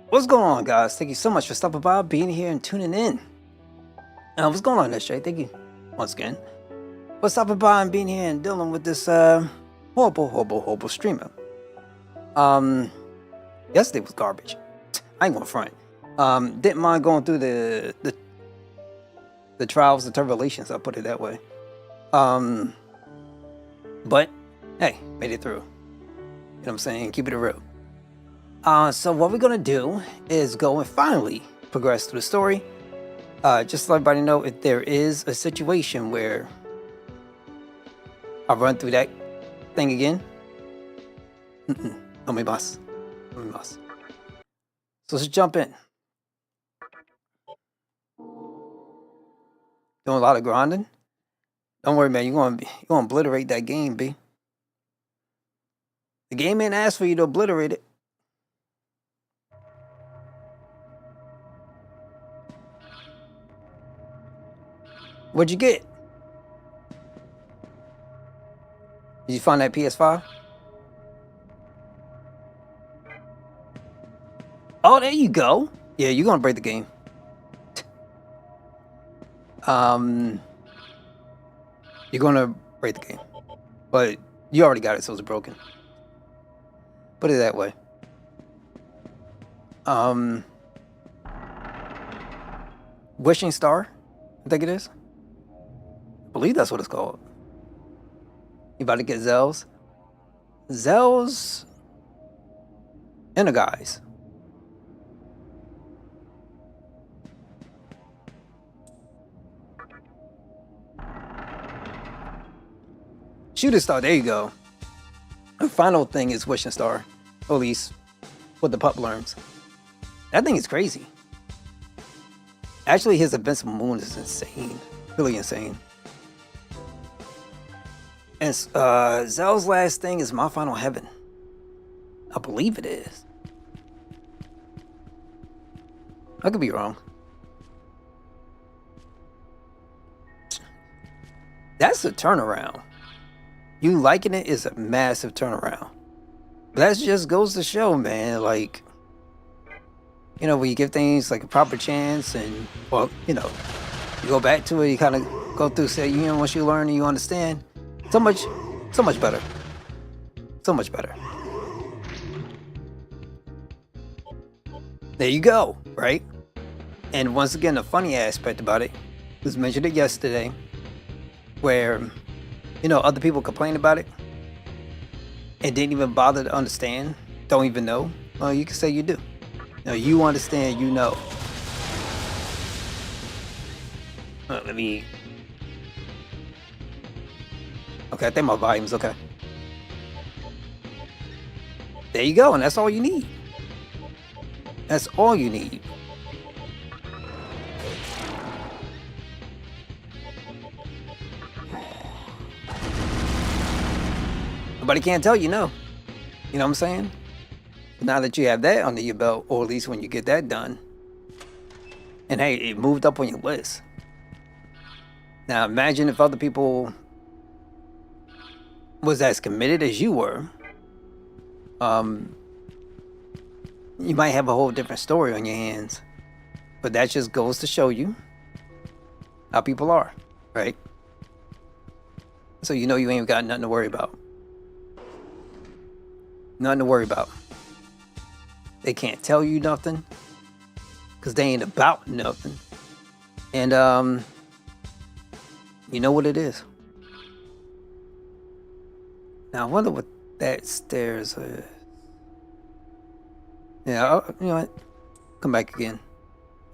What's going on, guys? Thank you so much for stopping by, being here, and tuning in. What's going on, Shay? Thank you once again for stopping by and being here and dealing with this horrible streamer. Yesterday was garbage. I ain't gonna front. Didn't mind going through the trials and tribulations. I'll put it that way. But hey, made it through. You know what I'm saying? Keep it real. So what we're gonna do is go and finally progress through the story. Just to let everybody know, if there is a situation where I run through that thing again, no me mas. So let's jump in. Doing a lot of grinding. Don't worry, man. You're gonna obliterate that game, B. The game ain't asked for you to obliterate it. What'd you get? Did you find that PS5? Oh, there you go. Yeah, you're gonna break the game. You're gonna break the game. But you already got it, so it's broken. Put it that way. Wishing Star, I think it is. I believe that's what it's called. You about to get Zell's? Zell's inner guys. Shooting Star, there you go. The final thing is Wishing Star. Or at least what the pup learns. That thing is crazy. Actually, his Invincible Moon is insane. Really insane. And Zell's last thing is My Final Heaven. I believe it is. I could be wrong. That's a turnaround. You liking it is a massive turnaround. That just goes to show, man, like, you know, when you give things like a proper chance and, well, you know, you go back to it, you kind of go through, say, you know, once you learn and you understand, so much better. So much better. There you go, right? And once again, the funny aspect about it was mentioned it yesterday, where, you know, other people complain about it and didn't even bother to understand, don't even know. Well, you can say you do. No, you understand, you know. Let me... Okay, I think my volume's okay. There you go, and that's all you need. That's all you need. Nobody can't tell you no. You know what I'm saying? Now that you have that under your belt, or at least when you get that done, and hey, it moved up on your list. Now imagine if other people was as committed as you were. You might have a whole different story on your hands. But that just goes to show you how people are, right? So you know you ain't got nothing to worry about. Nothing to worry about. They can't tell you nothing because they ain't about nothing. And you know what it is. Now I wonder what that stairs is. Yeah, you know what? Come back again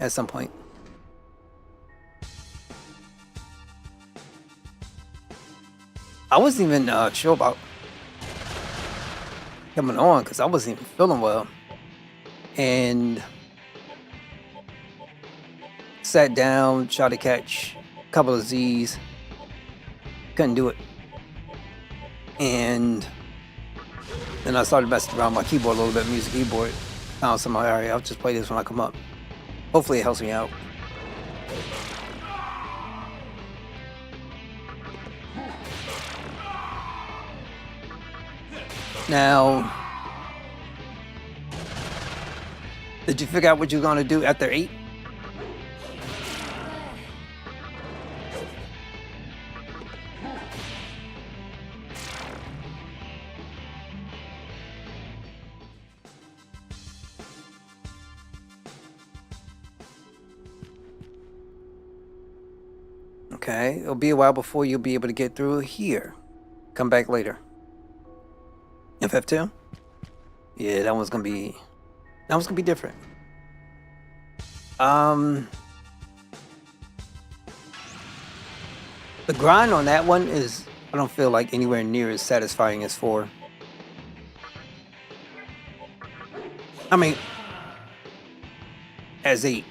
at some point. I wasn't even sure about coming on because I wasn't even feeling well. And sat down, tried to catch a couple of Z's. Couldn't do it. And then I started messing around with my keyboard a little bit, music keyboard. Found some, alright, I'll just play this when I come up. Hopefully it helps me out. Now, Did you figure out what you're gonna do after 8? Okay, it'll be a while before you'll be able to get through here. Come back later. FF2? Yeah, that one's gonna be different. The grind on that one is, I don't feel like anywhere near as satisfying as 4. I mean, as 8.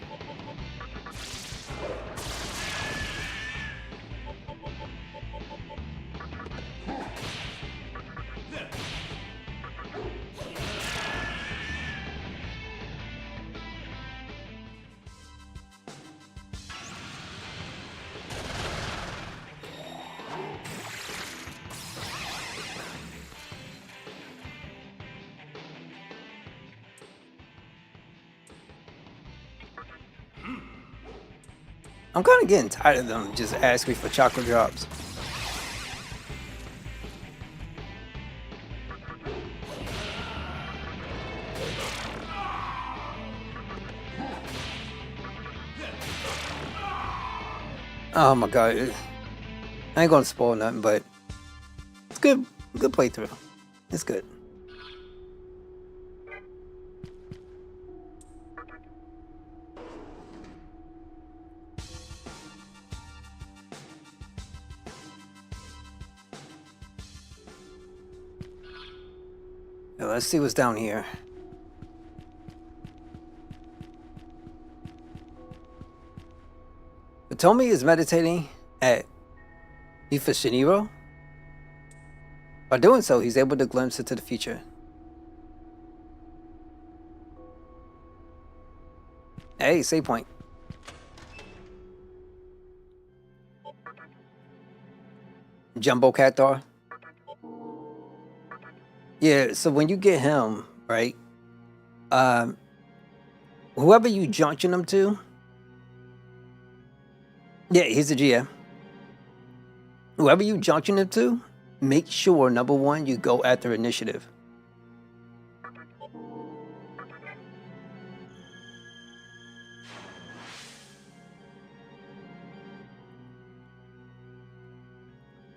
I'm kind of getting tired of them just asking for chocolate drops. Oh my god. I ain't gonna spoil nothing, but it's good. Good playthrough. It's good. Now, let's see what's down here. Tomi is meditating at Ifashiniro. By doing so, he's able to glimpse into the future. Hey, save point. Jumbo Catar. Yeah, so when you get him, right? Whoever you junction him to. Yeah, he's a GM. Whoever you junction him to, make sure, number one, you go after initiative.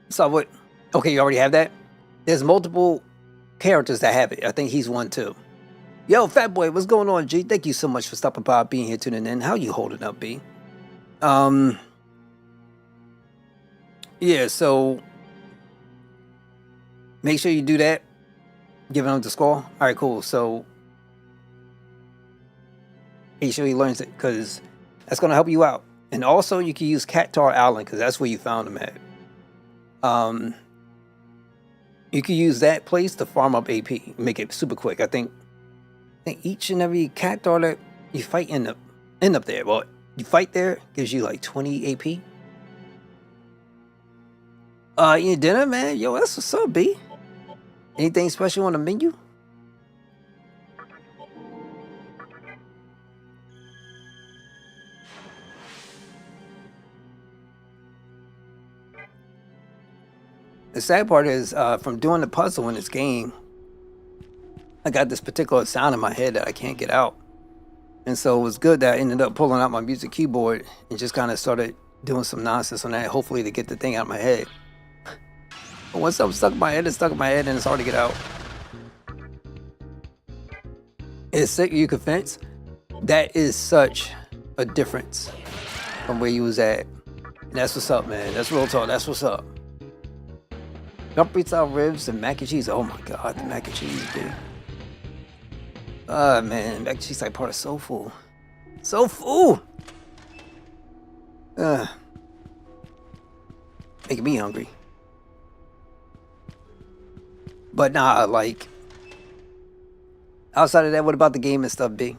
So what? Okay, you already have that? There's multiple characters that have it. I think he's one too. Yo, Fat Boy, what's going on, G? Thank you so much for stopping by, being here, tuning in. How you holding up, B? Yeah, so make sure you do that. Giving him the score. All right, cool. So make sure he learns it, because that's going to help you out. And also, you can use Catar Island, because that's where you found him at. You can use that place to farm up AP, make it super quick. I think each and every Catar that you fight end up there. Well, you fight there, gives you like 20 AP. Eating dinner, man? Yo, that's what's up, B. Anything special on the menu? The sad part is, from doing the puzzle in this game, I got this particular sound in my head that I can't get out. And so it was good that I ended up pulling out my music keyboard and just kind of started doing some nonsense on that, hopefully to get the thing out of my head. But once I'm stuck in my head, it's stuck in my head and it's hard to get out. It's sick you could fence. That is such a difference from where you was at. And that's what's up, man. That's real talk. That's what's up. Dumpy style ribs and mac and cheese. Oh my god, the mac and cheese, dude. Man, mac and cheese like part of soul food. Soul food! Making me hungry. But nah, like, outside of that, what about the game and stuff, B?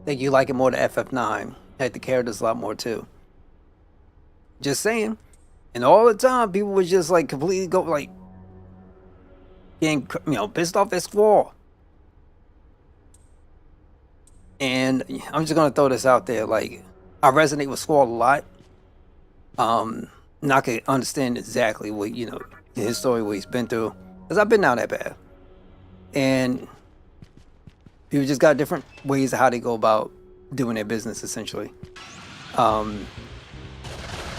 Think you like it more to FF9. Like the characters a lot more too. Just saying. And all the time, people would just like completely go like getting pissed off at Squall. And I'm just gonna throw this out there. Like, I resonate with Squall a lot. And I can understand exactly what his story, what he's been through, because I've been down that path. And people just got different ways of how they go about doing their business, essentially. And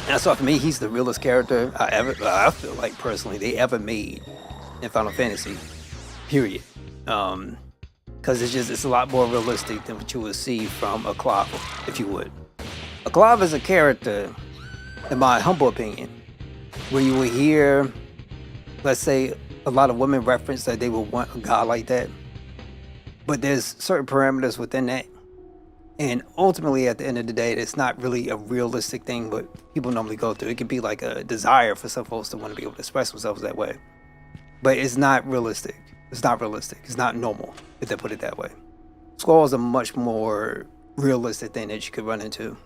that's why for me, he's the realest character I feel like personally they ever made in Final Fantasy. Period. Because it's a lot more realistic than what you would see from a Clive, if you would. A Clive is a character, in my humble opinion, where you would hear, let's say, a lot of women reference that they would want a guy like that. But there's certain parameters within that. And ultimately, at the end of the day, it's not really a realistic thing, but people normally go through. It can be like a desire for some folks to want to be able to express themselves that way. But it's not realistic. It's not realistic. It's not normal, if they put it that way. Squall is a much more realistic thing that you could run into.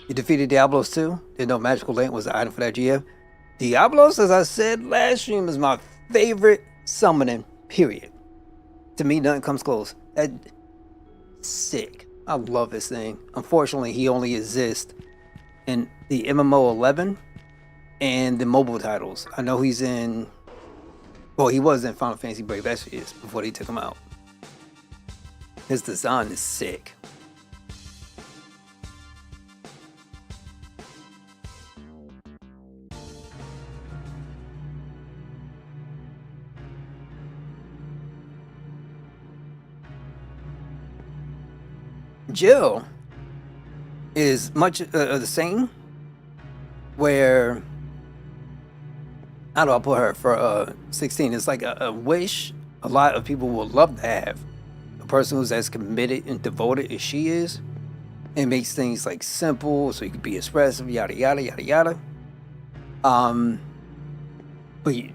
You defeated Diablos too. There's no magical link was the item for that GF. Diablos, as I said last stream, is my favorite summoning, period. To me, nothing comes close. That's sick. I love this thing. Unfortunately, he only exists in the MMO 11 and the mobile titles. I know he's in... Well, he was in Final Fantasy Brave Exvius before they took him out. His design is sick. Jill is much the same, where how do I put her for 16? It's like a wish a lot of people would love to have. A person who's as committed and devoted as she is, and makes things like simple so you can be expressive, yada yada yada yada. But you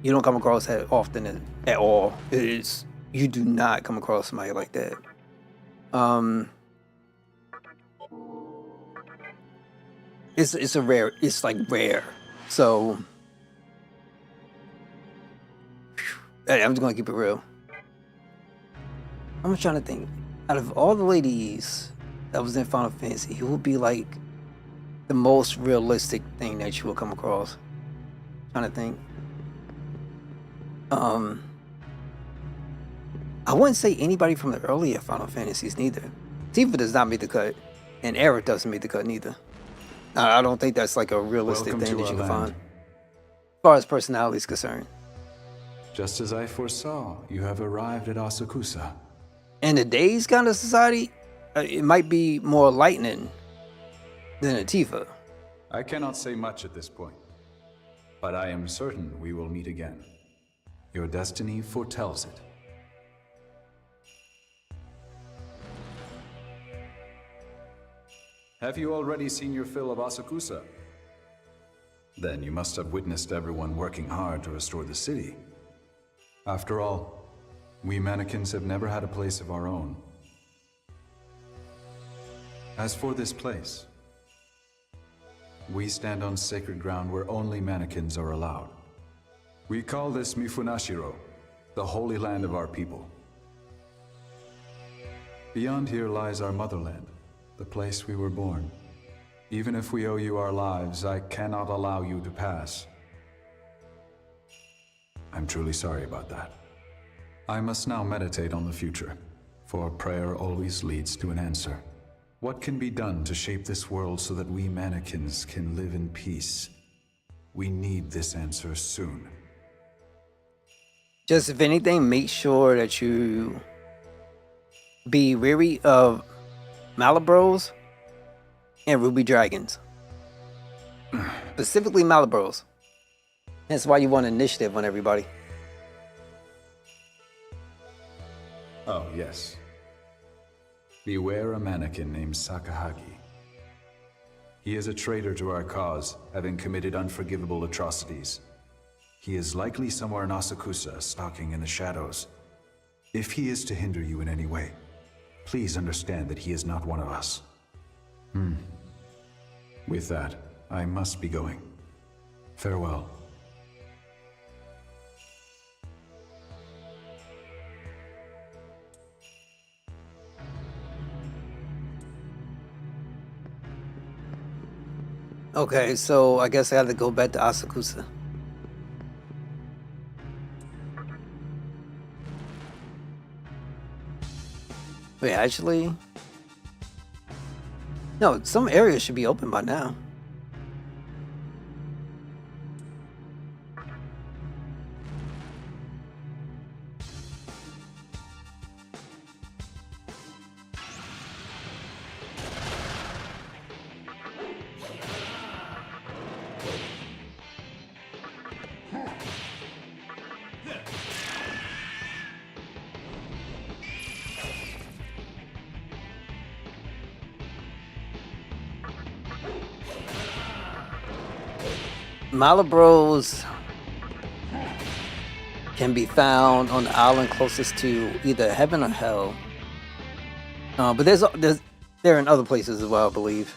don't come across that often at all. You do not come across somebody like that. It's like rare. So I'm just gonna keep it real. I'm trying to think. Out of all the ladies that was in Final Fantasy, who would be like the most realistic thing that you will come across? I'm trying to think. I wouldn't say anybody from the earlier Final Fantasies neither. Tifa does not make the cut, and Aerith doesn't make the cut neither. I don't think that's like a realistic thing that you can find, as far as personality is concerned. Just as I foresaw, you have arrived at Asakusa. In today's kind of society, it might be more lightning than a Tifa. I cannot say much at this point, but I am certain we will meet again. Your destiny foretells it. Have you already seen your fill of Asakusa? Then you must have witnessed everyone working hard to restore the city. After all, we mannequins have never had a place of our own. As for this place, we stand on sacred ground where only mannequins are allowed. We call this Mifunashiro, the holy land of our people. Beyond here lies our motherland, the place we were born. Even if we owe you our lives, I cannot allow you to pass. I'm truly sorry about that. I must now meditate on the future, for prayer always leads to an answer. What can be done to shape this world so that we mannequins can live in peace? We need this answer soon. Just if anything, make sure that you be wary of Malabros and Ruby Dragons. Specifically Malabros. That's why you want initiative on everybody. Oh, yes. Beware a mannequin named Sakahagi. He is a traitor to our cause, having committed unforgivable atrocities. He is likely somewhere in Asakusa, stalking in the shadows. If he is to hinder you in any way, please understand that he is not one of us. With that, I must be going. Farewell. Okay, so I guess I have to go back to Asakusa. Wait, actually... No, some areas should be open by now. Malabros can be found on the island closest to either heaven or hell. But they're in other places as well, I believe.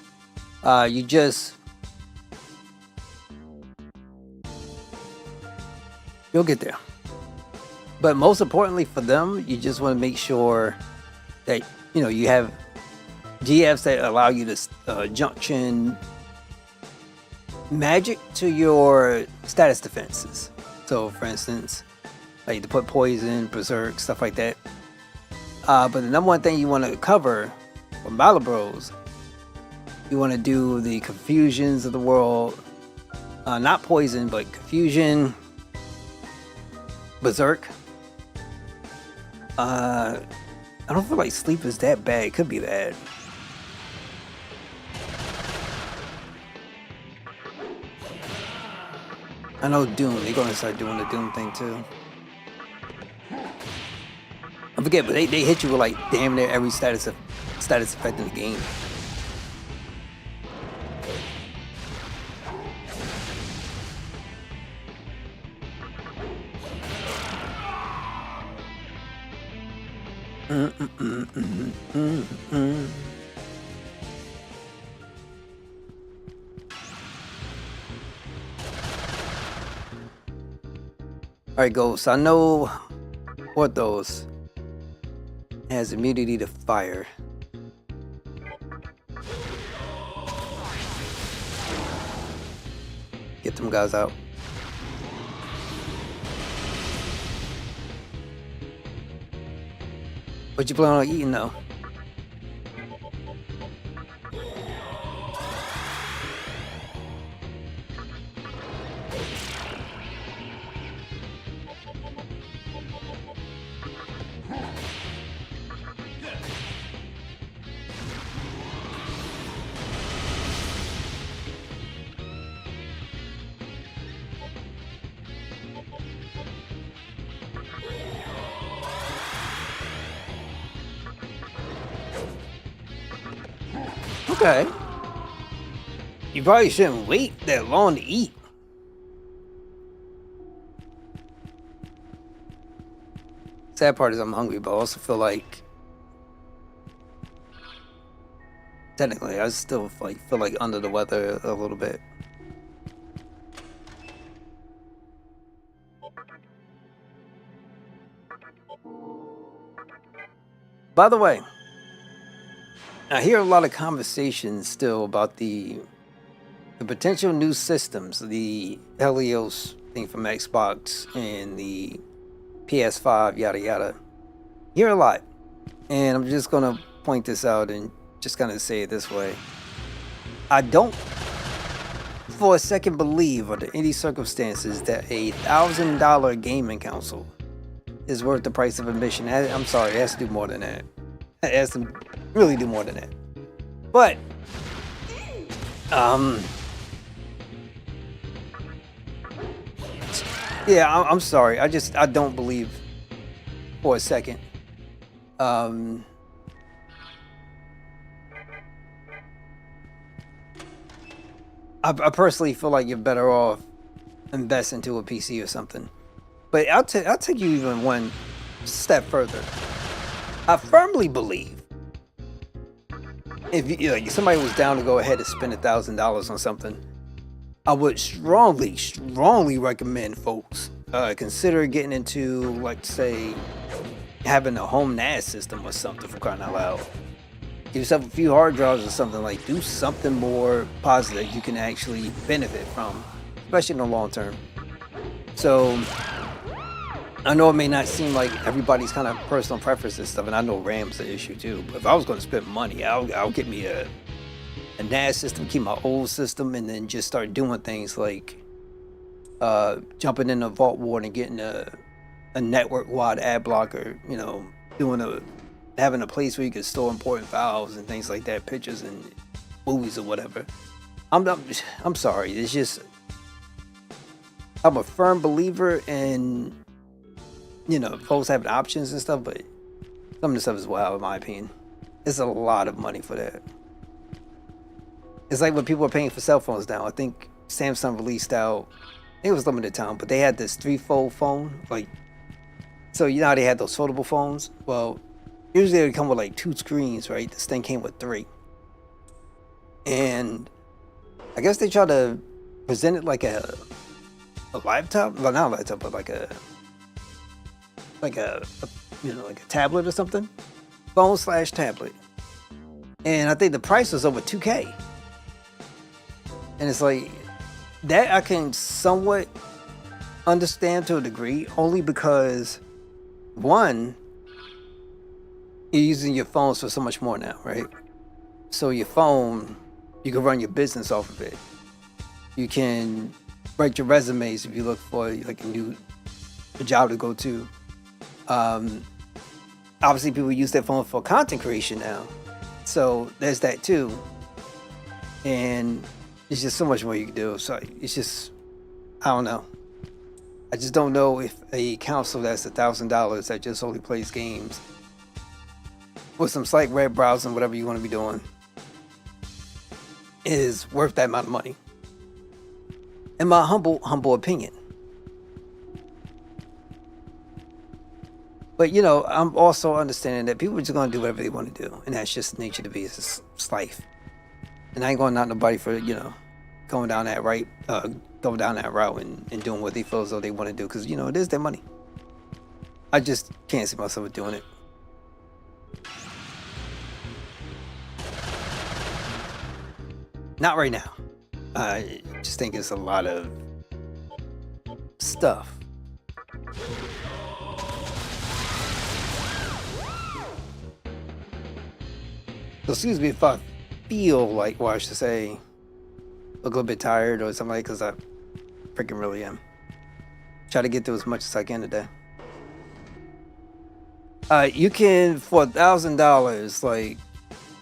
You'll get there. But most importantly for them, you just want to make sure that you have GFs that allow you to junction magic to your status defenses. So for instance, like to put poison, berserk, stuff like that. But the number one thing you want to cover for Malabros, you want to do the confusions of the world. Not poison, but confusion, berserk. I don't feel like sleep is that bad. It could be bad. I know Doom, they're gonna start doing the Doom thing too. I forget, but they hit you with like damn near every status effect in the game. Alright, Ghost, I know Orthos has immunity to fire. Get them guys out. What you plan on eating though? Okay. You probably shouldn't wait that long to eat. Sad part is I'm hungry, but I also feel like technically I still feel like under the weather a little bit. By the way, I hear a lot of conversations still about the potential new systems, the Helios thing from Xbox and the PS5, yada yada. Hear a lot, and I'm just gonna point this out and just kind of say it this way. I don't for a second believe under any circumstances that $1,000 gaming console is worth the price of admission. I'm sorry, it has to do more than that. It has to really do more than that. But yeah, I'm sorry. I don't believe for a second. I personally feel like you're better off invest into a PC or something. But I'll take you even one step further. I firmly believe if you, like, somebody was down to go ahead and spend $1,000 on something, I would strongly recommend folks consider getting into, like, say, having a home NAS system or something, for crying out loud. Give yourself a few hard drives or something. Like, do something more positive you can actually benefit from, especially in the long term. So I know it may not seem like everybody's kind of personal preference and stuff, and I know RAM's an issue too. But if I was going to spend money, I'll get me a NAS system, keep my old system, and then just start doing things like jumping in a Vault Ward and getting a network wide ad blocker. You know, having a place where you can store important files and things like that, pictures and movies or whatever. I'm sorry. It's just, I'm a firm believer in, you know, folks having options and stuff, but some of the stuff is wild in my opinion. It's a lot of money for that. It's like when people are paying for cell phones now. I think Samsung released out, I think it was limited time, but they had this 3-fold phone. Like, so you know how they had those foldable phones? Well, usually they come with like 2 screens, right? This thing came with 3. And I guess they try to present it like a laptop. Well, not a laptop, but like a you know, like a tablet or something. Phone/tablet. And I think the price was over $2K. And it's like, that I can somewhat understand to a degree, only because, one, you're using your phones for so much more now, right? So your phone, you can run your business off of it. You can write your resumes if you look for like a job to go to. Obviously, people use their phone for content creation now, so there's that too. And it's just so much more you can do. So it's just, I don't know. I just don't know if a console that's $1,000 that just only plays games with some slight web browsing, whatever you want to be doing, is worth that amount of money. In my humble opinion. But, you know, I'm also understanding that people are just going to do whatever they want to do. And that's just nature to be. It's life. And I ain't going to knock nobody for, you know, going down that route and doing what they feel as though they want to do. Because, you know, it is their money. I just can't see myself doing it. Not right now. I just think it's a lot of stuff. So excuse me if I feel like, well, I should say, look a little bit tired or something like that, because I freaking really am. Try to get through as much as I can today. You can, for $1,000, like,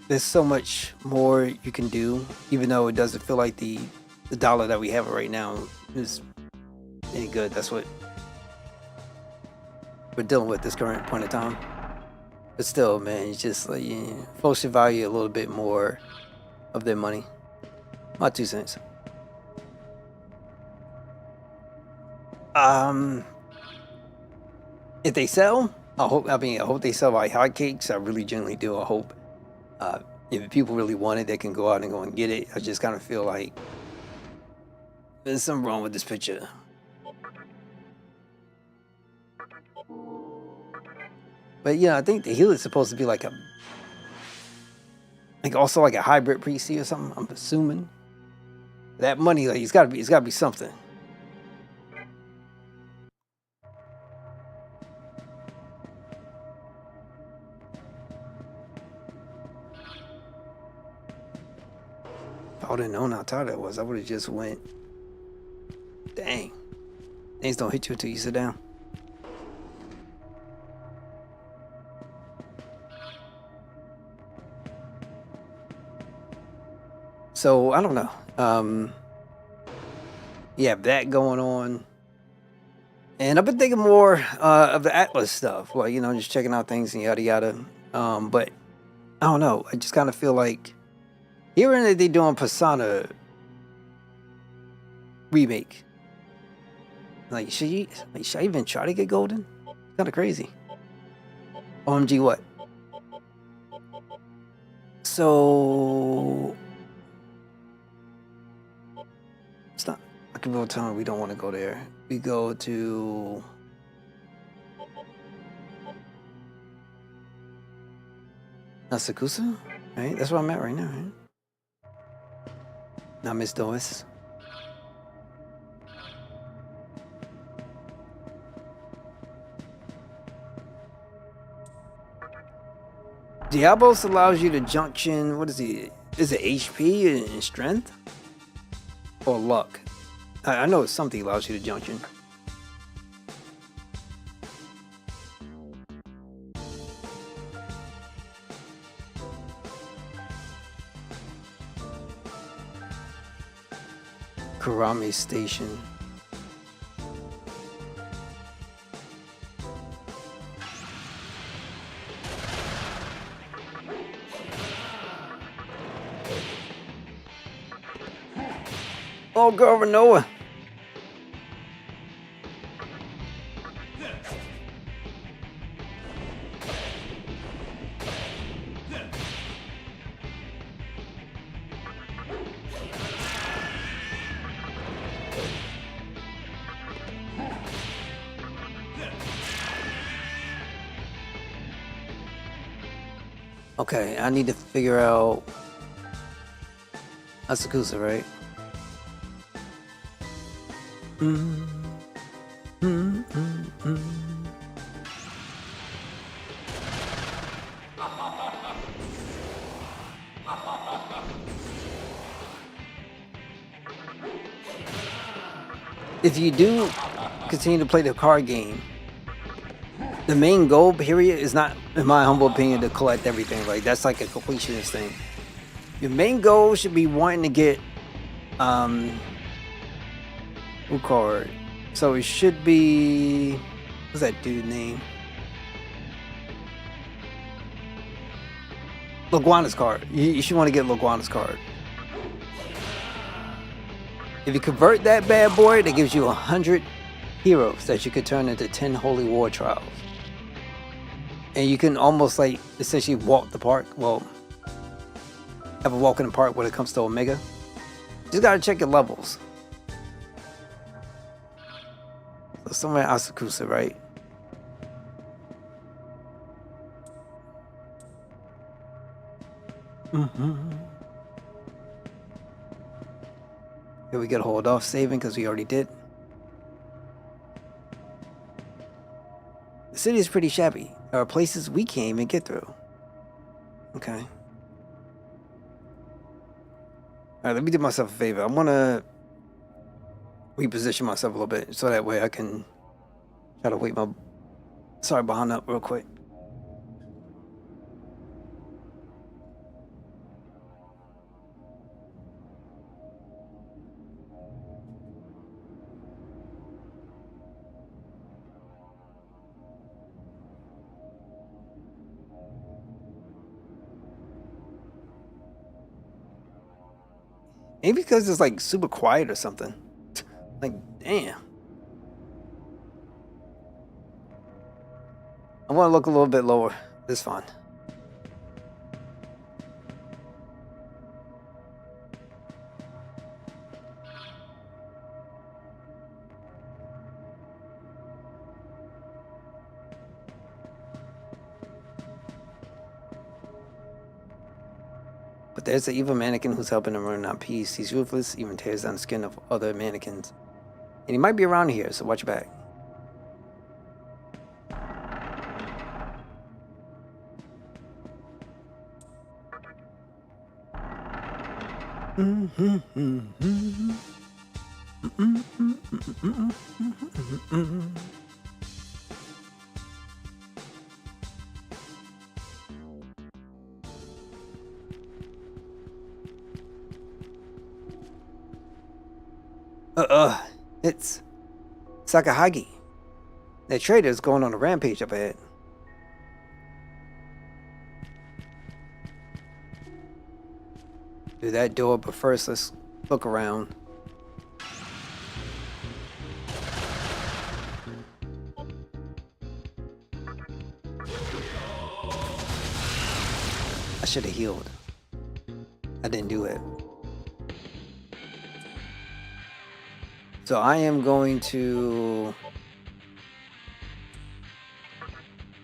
there's so much more you can do, even though it doesn't feel like the dollar that we have right now is any good. That's what we're dealing with this current point in time. But still, man, it's just like, yeah, folks should value a little bit more of their money. My 2 cents. If they sell, I hope they sell like hotcakes. I really genuinely do. I hope if people really want it, they can go out and go and get it. I just kind of feel like there's something wrong with this picture. But yeah, I think the Helix is supposed to be like also like a hybrid PC or something. I'm assuming that money, like, it's gotta be something. If I would have known how tired I was, I would have just went. Dang. Things don't hit you until you sit down. So I don't know. Yeah, that going on. And I've been thinking more of the Atlas stuff, like, you know, just checking out things and yada yada. But I don't know. I just kind of feel like hearing that they're doing Persona remake. Like, should I even try to get Golden? Kind of crazy. OMG, what? So it's not Akimbo Town. We don't want to go there. We go to Asakusa, right? That's where I'm at right now, right? Not Miss Doris. Diablos allows you to junction. What is he? Is it HP and strength or luck? I know it's something allows you to junction. Kurame Station. Oh, Governor Noah. Okay, I need to figure out Asakusa, right? If you do continue to play the card game, the main goal, period, is not, in my humble opinion, to collect everything. Like, that's like a completionist thing. Your main goal should be wanting to get, who card? So it should be, what's that dude name? Laguana's card. You should want to get Laguana's card. If you convert that bad boy, that gives you 100 heroes that you could turn into 10 holy war trials. And you can almost like essentially walk the park. Well, have a walk in the park when it comes to Omega. Just gotta check your levels. So somewhere in Asakusa, right? Here we gotta hold off saving because we already did. The city is pretty shabby. There are places we can't even get through. Okay. Alright, let me do myself a favor. I wanna reposition myself a little bit so that way I can try to wake my behind up real quick. Maybe because it's like super quiet or something. Like, damn. I want to look a little bit lower. It's fine. But there's an evil mannequin who's helping him run out peace. He's ruthless, even tears down the skin of other mannequins. And he might be around here, so watch your back. It's Sakahagi. That trader is going on a rampage up ahead. Do that door, but first let's look around. I should have healed. I didn't do it. So I am going to...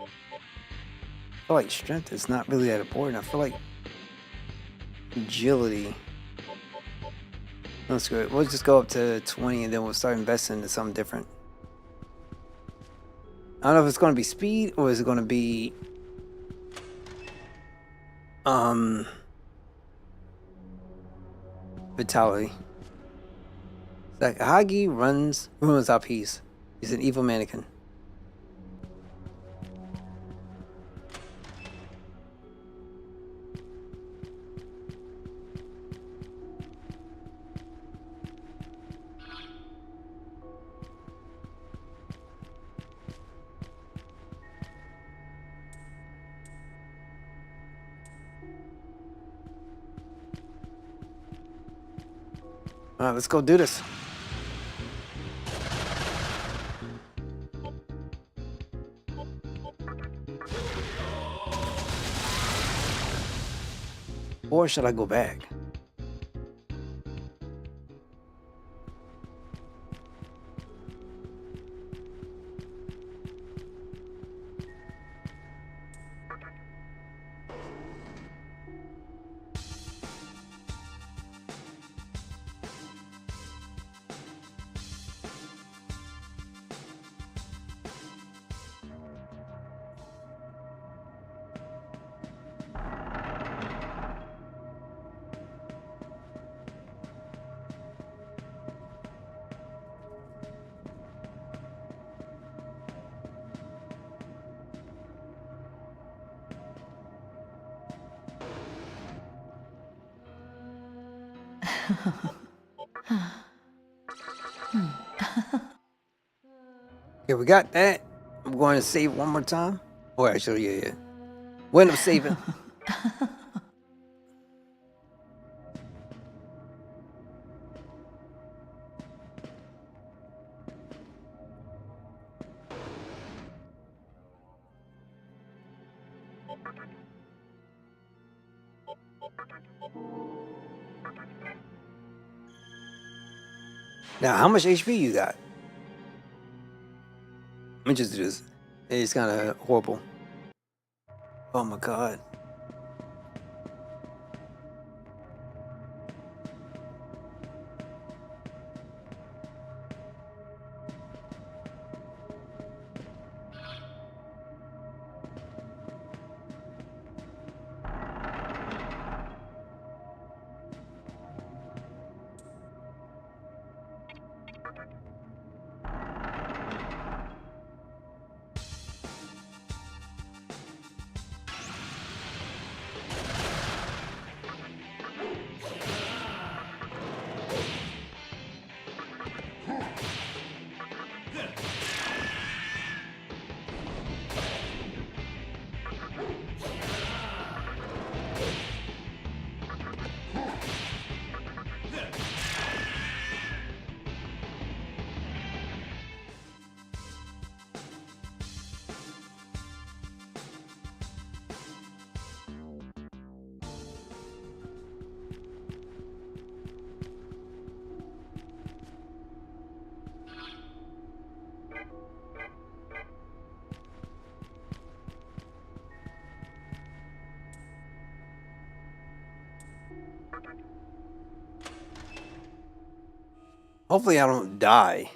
I feel like strength is not really that important. I feel like agility. That's good. We'll just go up to 20 and then we'll start investing into something different. I don't know if it's going to be speed or is it going to be vitality. Sakahagi ruins our peace. He's an evil mannequin. All right, let's go do this. Or should I go back? Okay, we got that. I'm going to save one more time. Or actually, yeah. We'll end up saving. Now, how much HP you got? Let me just do this. It's kind of horrible. Oh my god. Hopefully I don't die.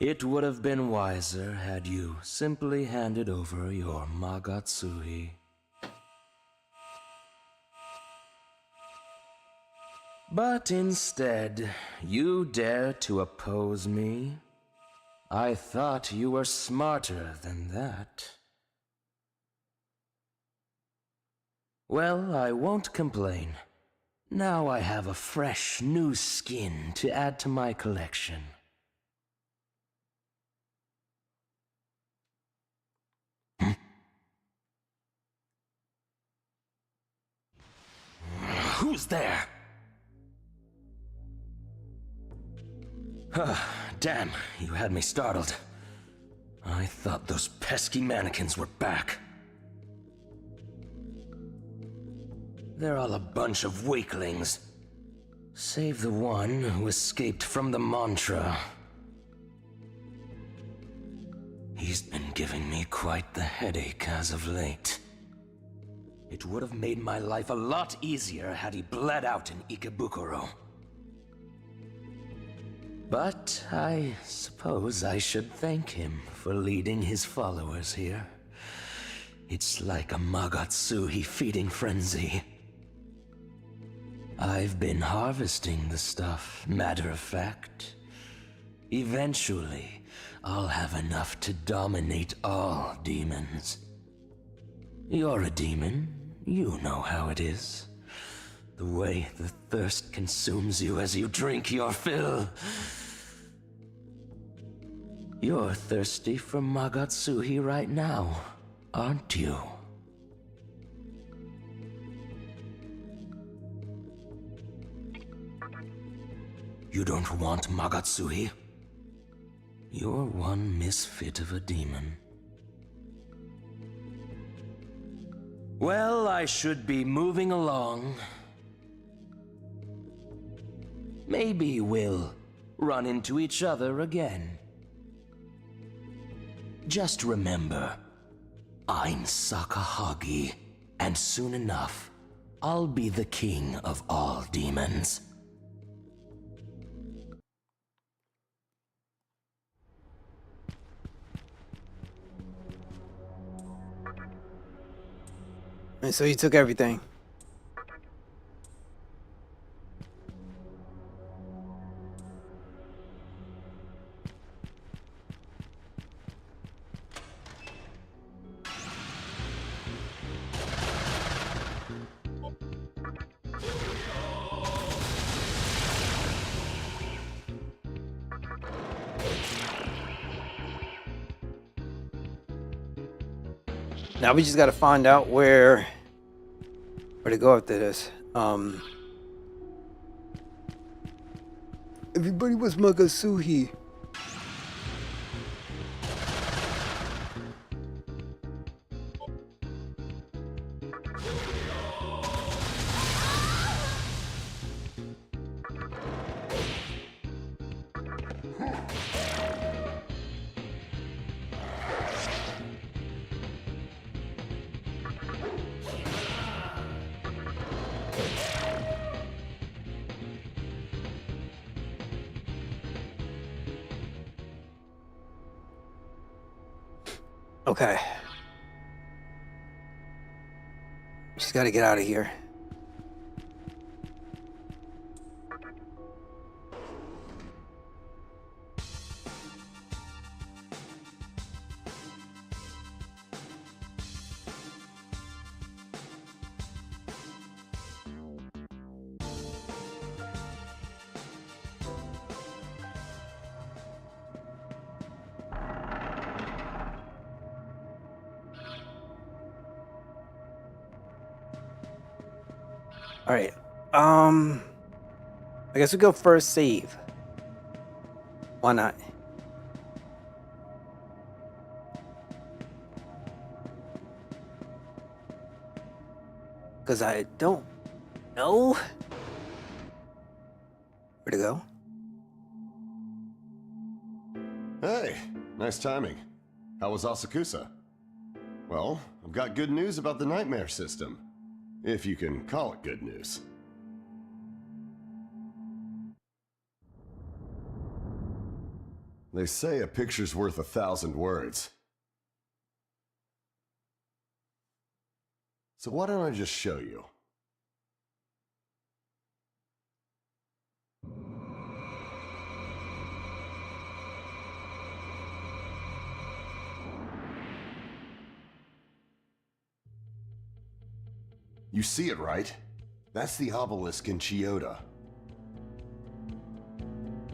It would have been wiser had you simply handed over your Magatsuhi. But instead, you dare to oppose me? I thought you were smarter than that. Well, I won't complain. Now I have a fresh, new skin to add to my collection. Who's there? Damn, you had me startled. I thought those pesky mannequins were back. They're all a bunch of weaklings. Save the one who escaped from the mantra. He's been giving me quite the headache as of late. It would have made my life a lot easier had he bled out in Ikebukuro. But I suppose I should thank him for leading his followers here. It's like a Magatsuhi feeding frenzy. I've been harvesting the stuff, matter of fact. Eventually, I'll have enough to dominate all demons. You're a demon. You know how it is. The way the thirst consumes you as you drink your fill. You're thirsty for Magatsuhi right now, aren't you? You don't want Magatsuhi? You're one misfit of a demon. Well, I should be moving along. Maybe we'll run into each other again. Just remember, I'm Sakahagi, and soon enough, I'll be the king of all demons. And so you took everything. Now we just gotta find out where to go after this. Everybody was Magatsuhi. Okay. Just gotta get out of here. All right. I guess we go first save. Why not? Because I don't know where to go. Hey, nice timing. How was Asakusa? Well, I've got good news about the nightmare system. If you can call it good news. They say a picture's worth 1,000 words. So why don't I just show you? You see it, right? That's the obelisk in Chiyoda.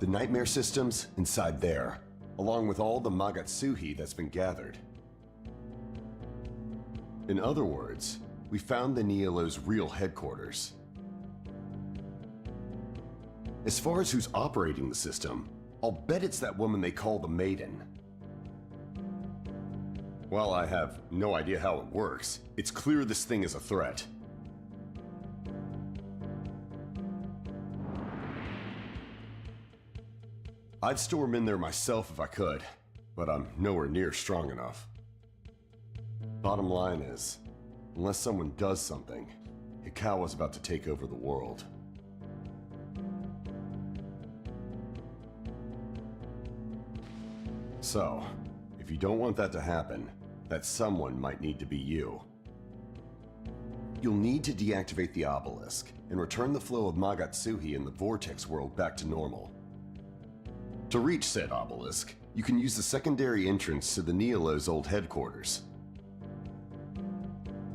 The nightmare system's inside there, along with all the Magatsuhi that's been gathered. In other words, we found the Nihilo's real headquarters. As far as who's operating the system, I'll bet it's that woman they call the Maiden. While I have no idea how it works, it's clear this thing is a threat. I'd storm in there myself if I could, but I'm nowhere near strong enough. Bottom line is, unless someone does something, Hikawa's about to take over the world. So, if you don't want that to happen, that someone might need to be you. You'll need to deactivate the obelisk and return the flow of Magatsuhi in the Vortex world back to normal. To reach said obelisk, you can use the secondary entrance to the Neolo's old headquarters.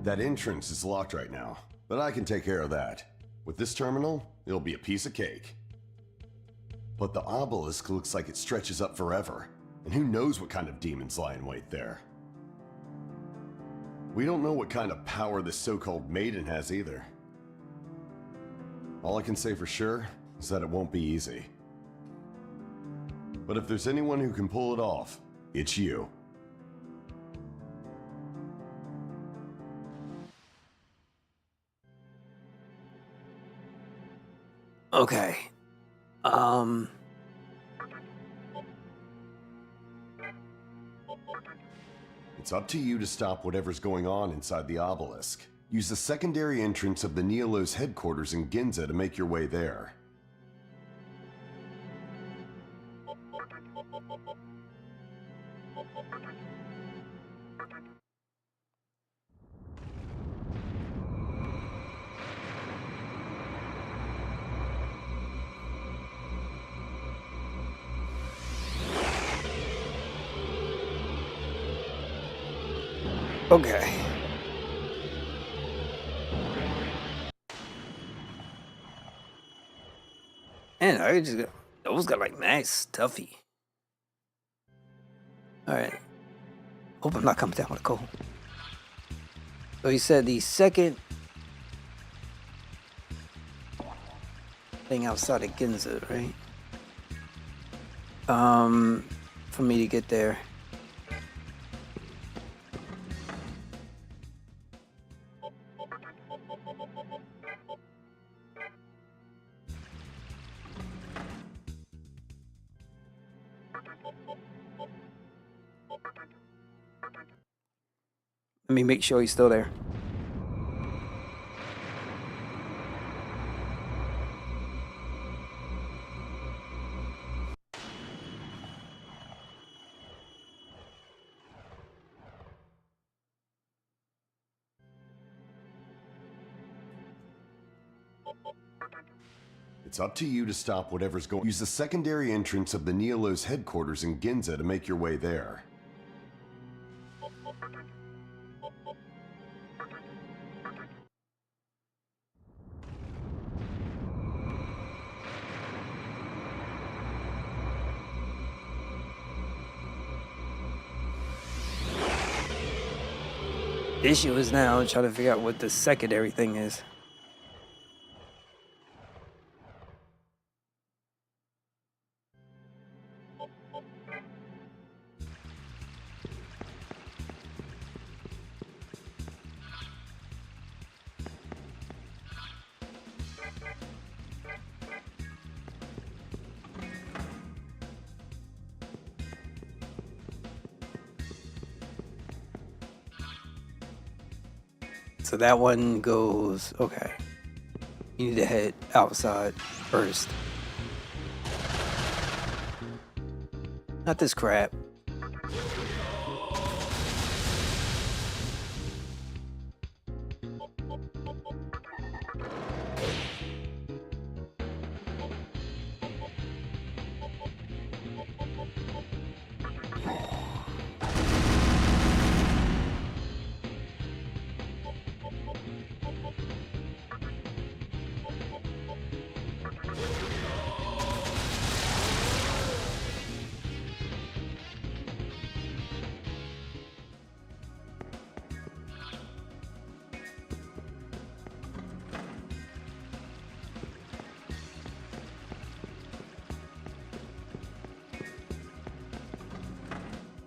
That entrance is locked right now, but I can take care of that. With this terminal, it'll be a piece of cake. But the obelisk looks like it stretches up forever, and who knows what kind of demons lie in wait there. We don't know what kind of power this so-called maiden has either. All I can say for sure is that it won't be easy. But if there's anyone who can pull it off, it's you. Okay. It's up to you to stop whatever's going on inside the obelisk. Use the secondary entrance of the Neolo's headquarters in Ginza to make your way there. Okay. Man, I just got, those got like nice stuffy. Alright. Hope I'm not coming down with a cold. So he said the second thing outside of Ginza, right? For me to get there. Let me make sure he's still there. It's up to you to stop whatever's going on. Use the secondary entrance of the Neolo's headquarters in Ginza to make your way there. The issue is now trying to figure out what the secondary thing is. So that one goes, okay. You need to head outside first. Not this crap.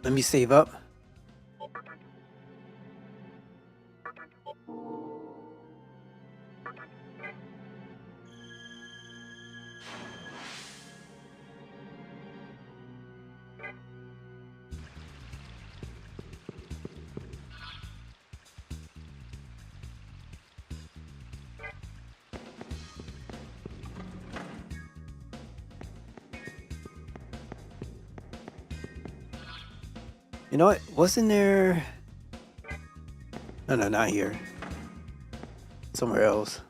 Let me save up. You know what? Wasn't there? No, no, not here. Somewhere else.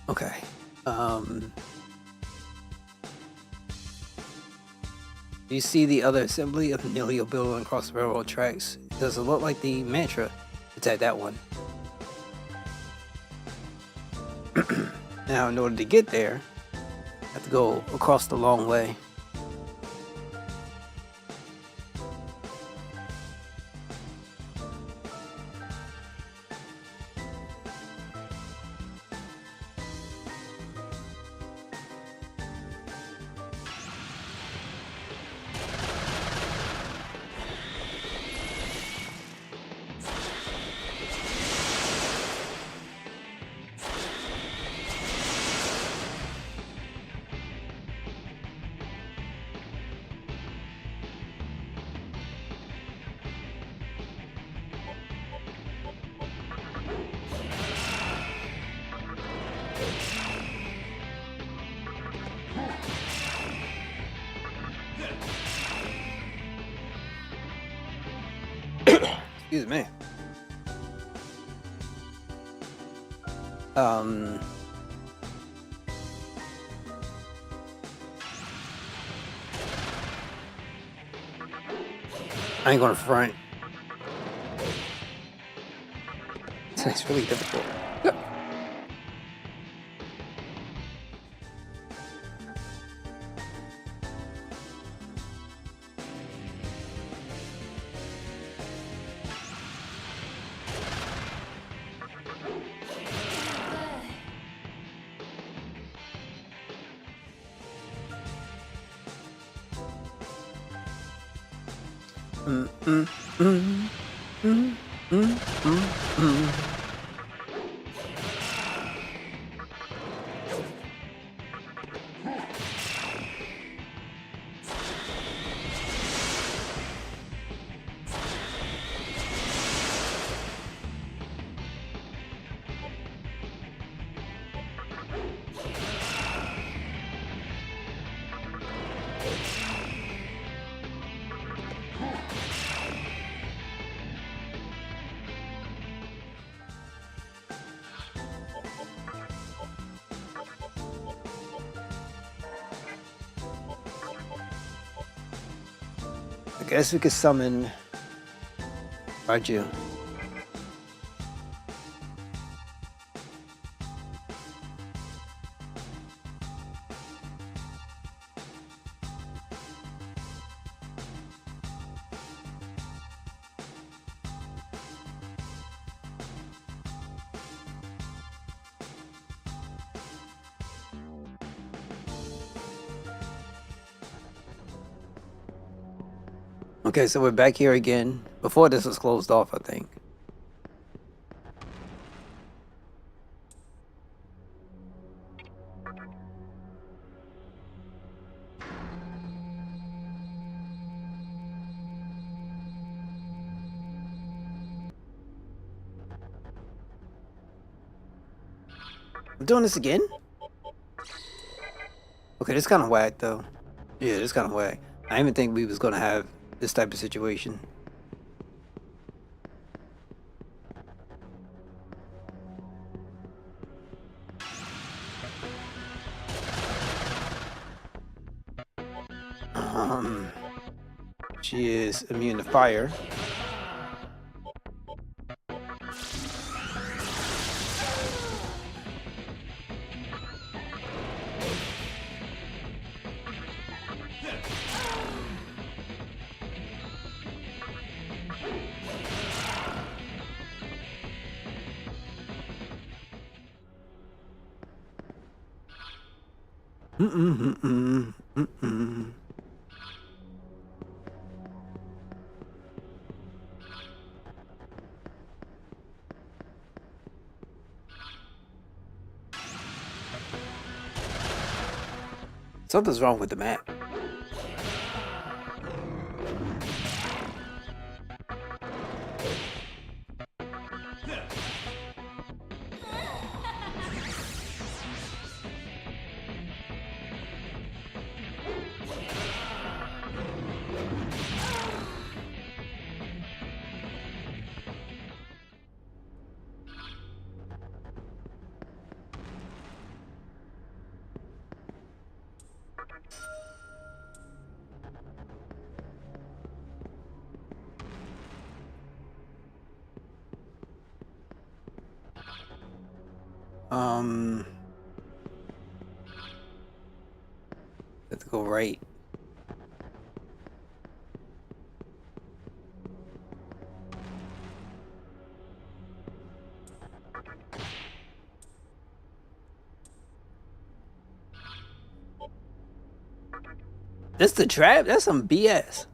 Okay. You see the other assembly of Nilio building across the railroad tracks? Does it look like the mantra? It's at that one. Now, in order to get there, I have to go across the long way. Excuse me. I ain't gonna front. It's really difficult. Yep. I guess we could summon Raju. Okay, so we're back here again. Before this was closed off, I think. I'm doing this again? Okay, this kind of whack though. Yeah, this kind of whack. I didn't even think we was gonna have this type of situation. She is immune to fire. Something's wrong with the map. Have to go right. This the trap? That's some BS.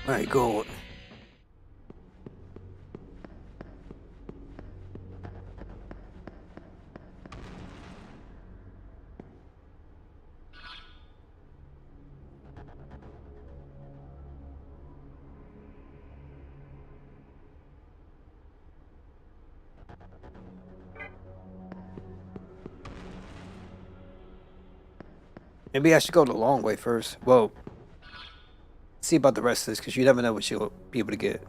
All right, gold. Maybe I should go the long way first. Well, see about the rest of this, because you never know what you'll be able to get.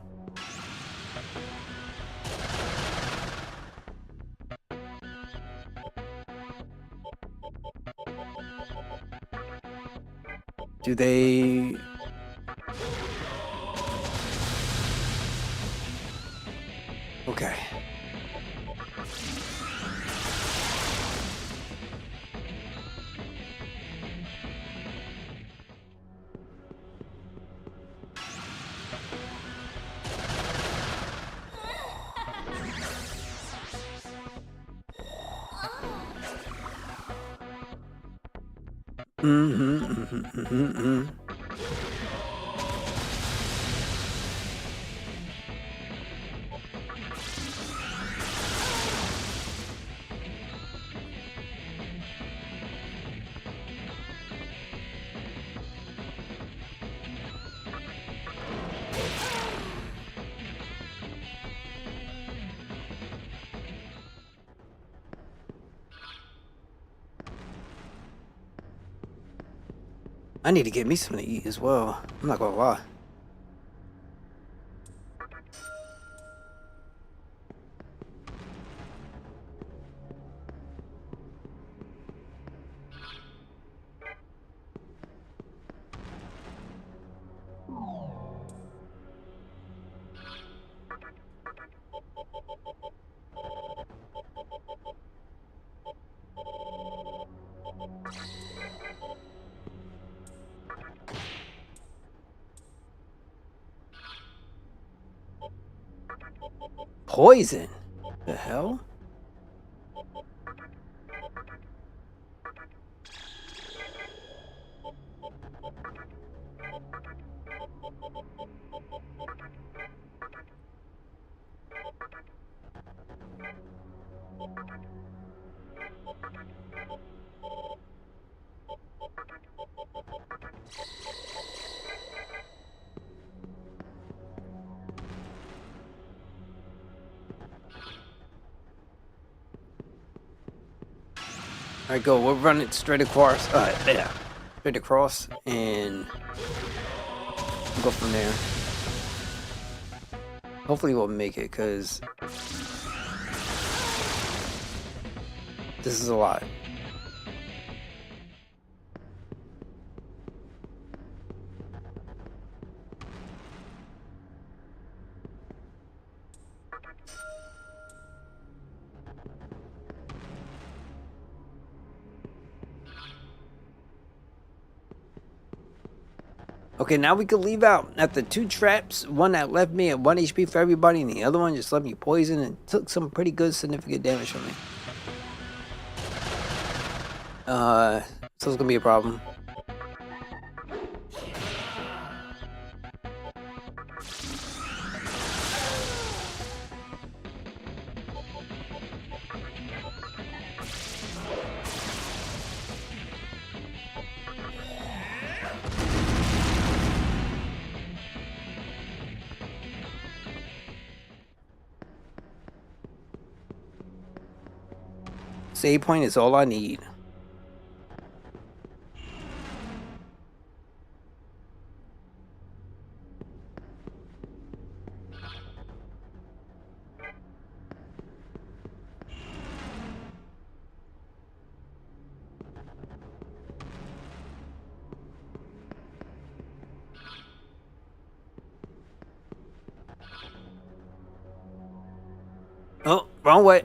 Do they... Okay. I need to get me something to eat as well. I'm not gonna lie. Poison? The hell? Alright, go. We'll run it straight across. Yeah. Straight across, and we'll go from there. Hopefully we'll make it, because this is a lot. Okay, now we can leave out. After 2 traps, one that left me at 1 HP for everybody, and the other one just left me poison and took some pretty good significant damage from me. So it's gonna be a problem. Save point is all I need. Oh, wrong way.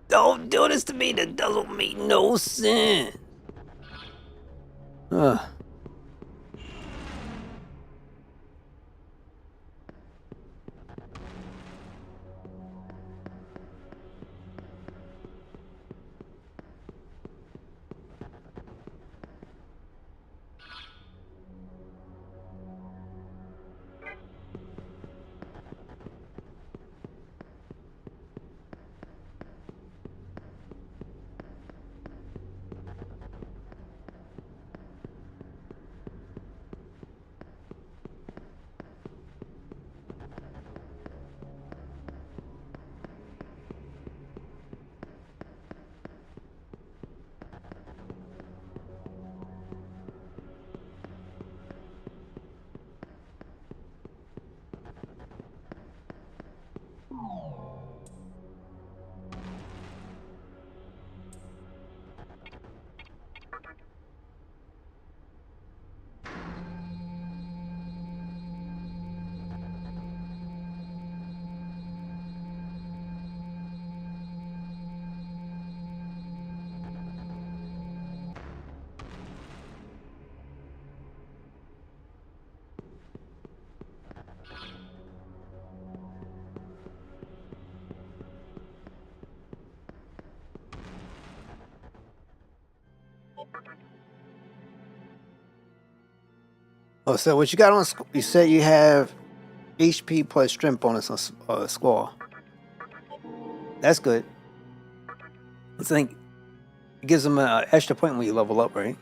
Don't do this to me. That doesn't make no sense. Ugh. Oh, so what you got on? You said you have HP plus strength bonus on squall. That's good. I think it gives them an extra point when you level up, right?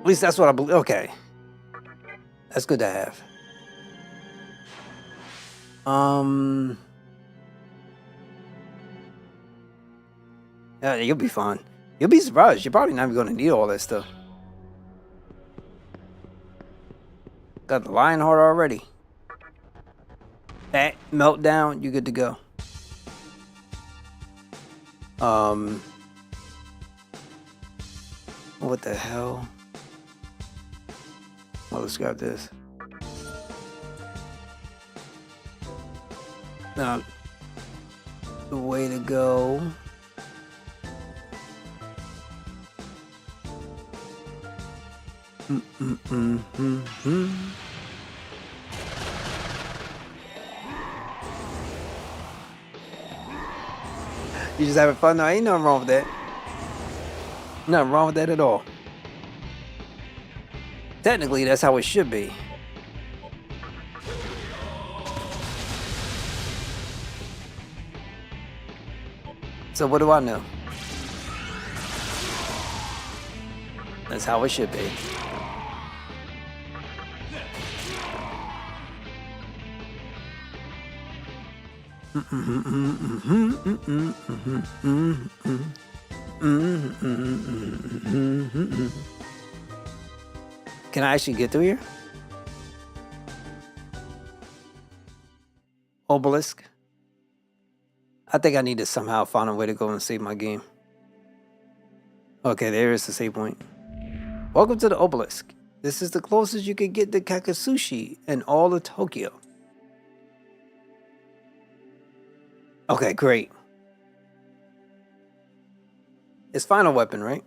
At least that's what I believe. Okay. That's good to have. Yeah, you'll be fine. You'll be surprised. You're probably not even going to need all that stuff. Got the lion heart already. That meltdown, you good to go. What the hell? Well, let's grab this. Now, the way to go. You just having fun? No, ain't nothing wrong with that. Nothing wrong with that at all. Technically, that's how it should be. So what do I know? That's how it should be. Can I actually get through here? Obelisk. I think I need to somehow find a way to go and save my game. Okay, there is the save point. Welcome to the Obelisk. This is the closest you can get to Kakasushi in all of Tokyo. Okay, great. It's final weapon, right?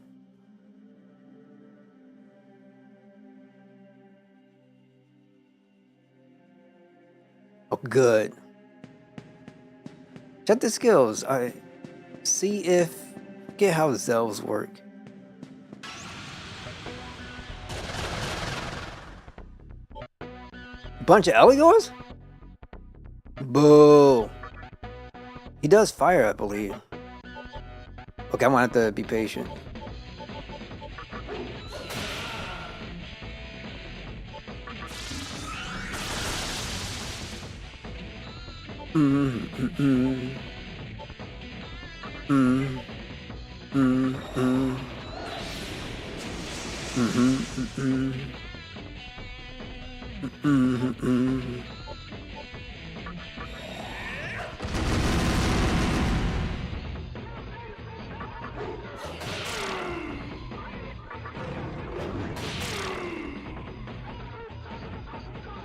Oh, good. Check the skills. I see if get how Zells work. Bunch of Eligors? Boo. He does fire, I believe. Okay, I'm gonna have to be patient.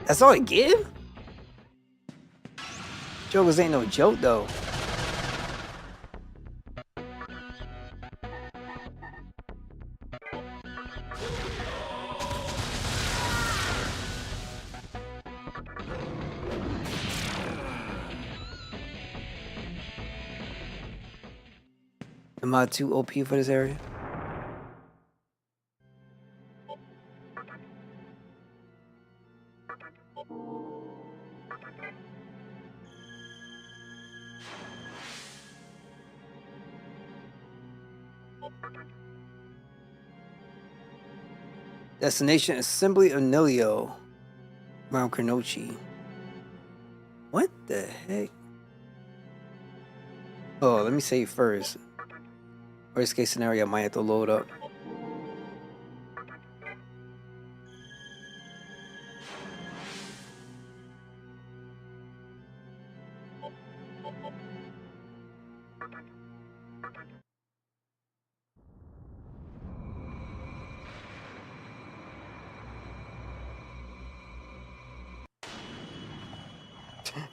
That's all it give? Jokers ain't no joke though. Am I too OP for this area? Destination Assembly of Nilio. Mount Kronochi. What the heck? Oh, let me save first. Worst case scenario, I might have to load up.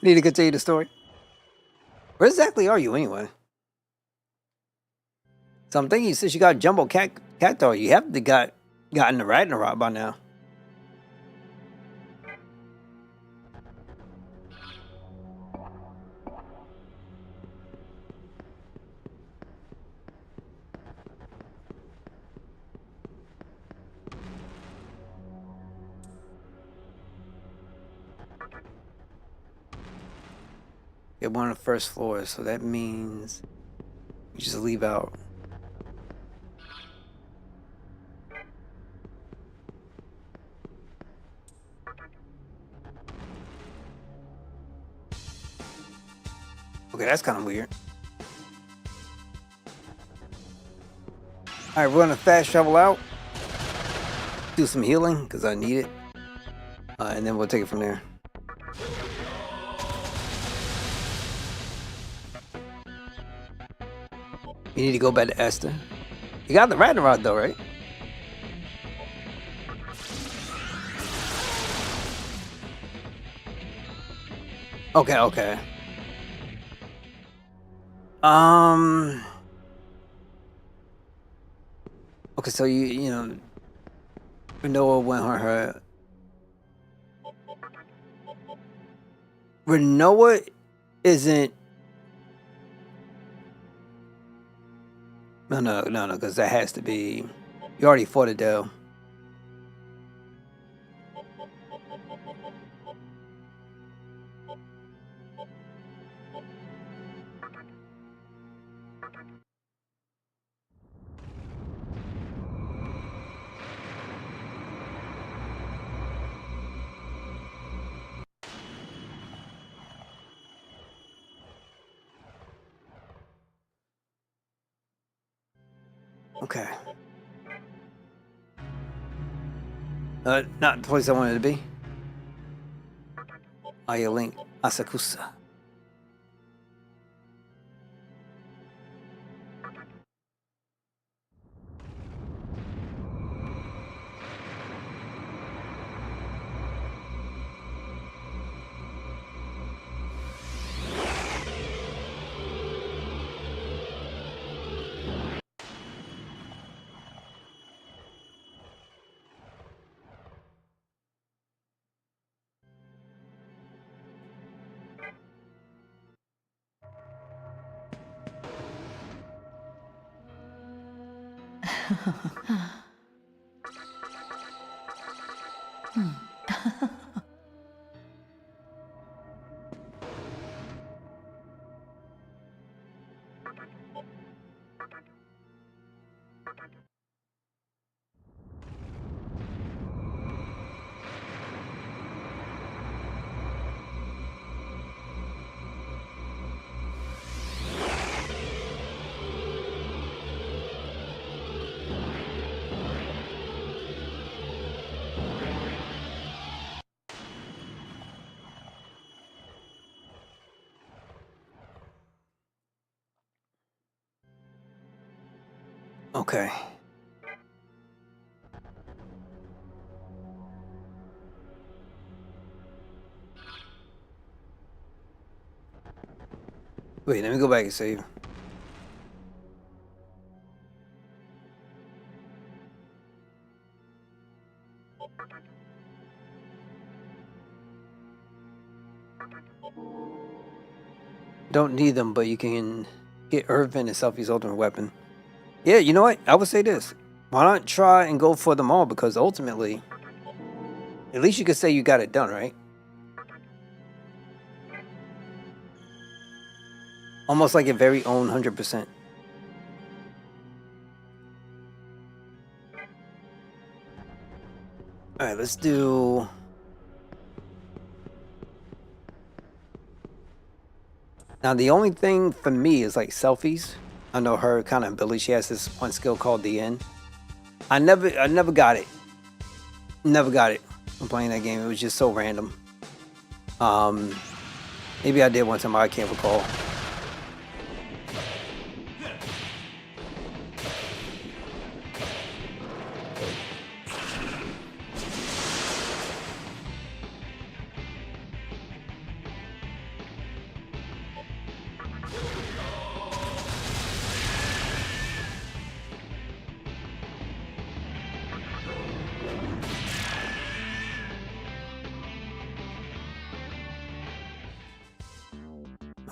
Need to continue the story. Where exactly are you anyway? So I'm thinking since you got Jumbo Cacto, you have to gotten the Ragnarok by now. Get one on the first floor, so that means you just leave out. Okay, that's kind of weird. All right, we're gonna fast travel out, do some healing because I need it, and then we'll take it from there. You need to go back to Esther. You got the Ragnarok though, right? Okay, okay. Okay, so you know, Renoa went on her. Renoa isn't No, because that has to be... You already fought Adele. Okay. Not the place I wanted to be. Aya Link Asakusa. Okay. Wait, let me go back and save. Don't need them, but you can get Irvin and Selfie's ultimate weapon. Yeah, you know what? I would say this. Why not try and go for them all? Because ultimately, at least you could say you got it done, right? Almost like your very own 100%. Alright, let's do... Now, the only thing for me is like Selfies. I know her kind of ability. She has this one skill called the End. I never got it. Never got it from playing that game. It was just so random. Maybe I did one time, I can't recall.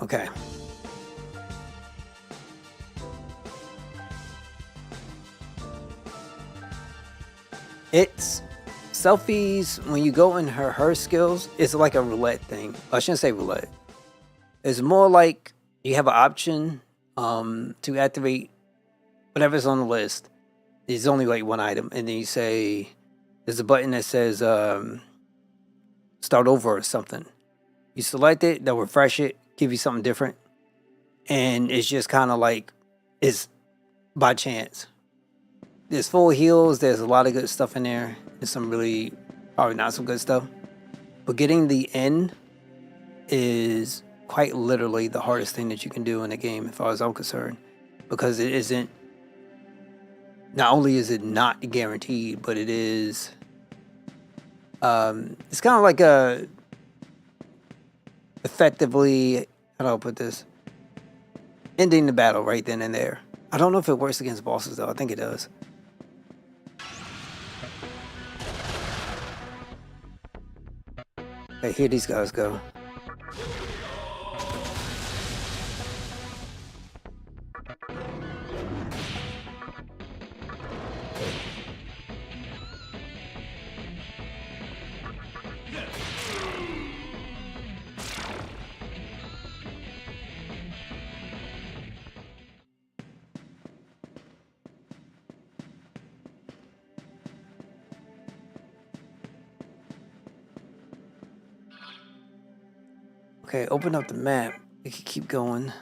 Okay. It's Selfies, when you go in her skills, it's like a roulette thing. I shouldn't say roulette. It's more like you have an option to activate whatever's on the list. There's only like one item, and then you say there's a button that says start over or something. You select it, they'll refresh it, give you something different. And it's just kind of like, it's by chance. There's full heals, there's a lot of good stuff in there. There's some really, probably not some good stuff. But getting the End is quite literally the hardest thing that you can do in a game, as far as I'm concerned. Because it isn't, not only is it not guaranteed, but it is, it's kind of like a, effectively, how do I put this? Ending the battle right then and there. I don't know if it works against bosses though. I think it does. Okay, here these guys go. Okay, open up the map. We can keep going.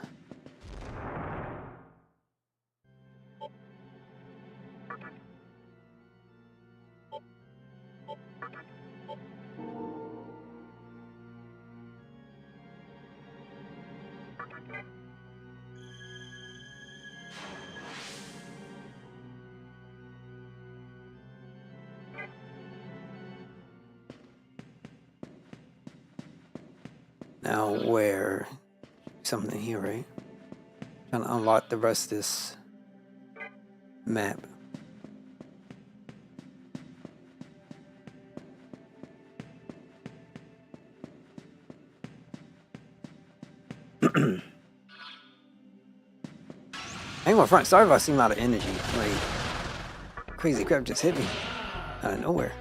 Now where? Something here, right? Trying to unlock the rest of this map. I ain't gonna front. Sorry if I seem out of energy. Like, crazy crap just hit me out of nowhere.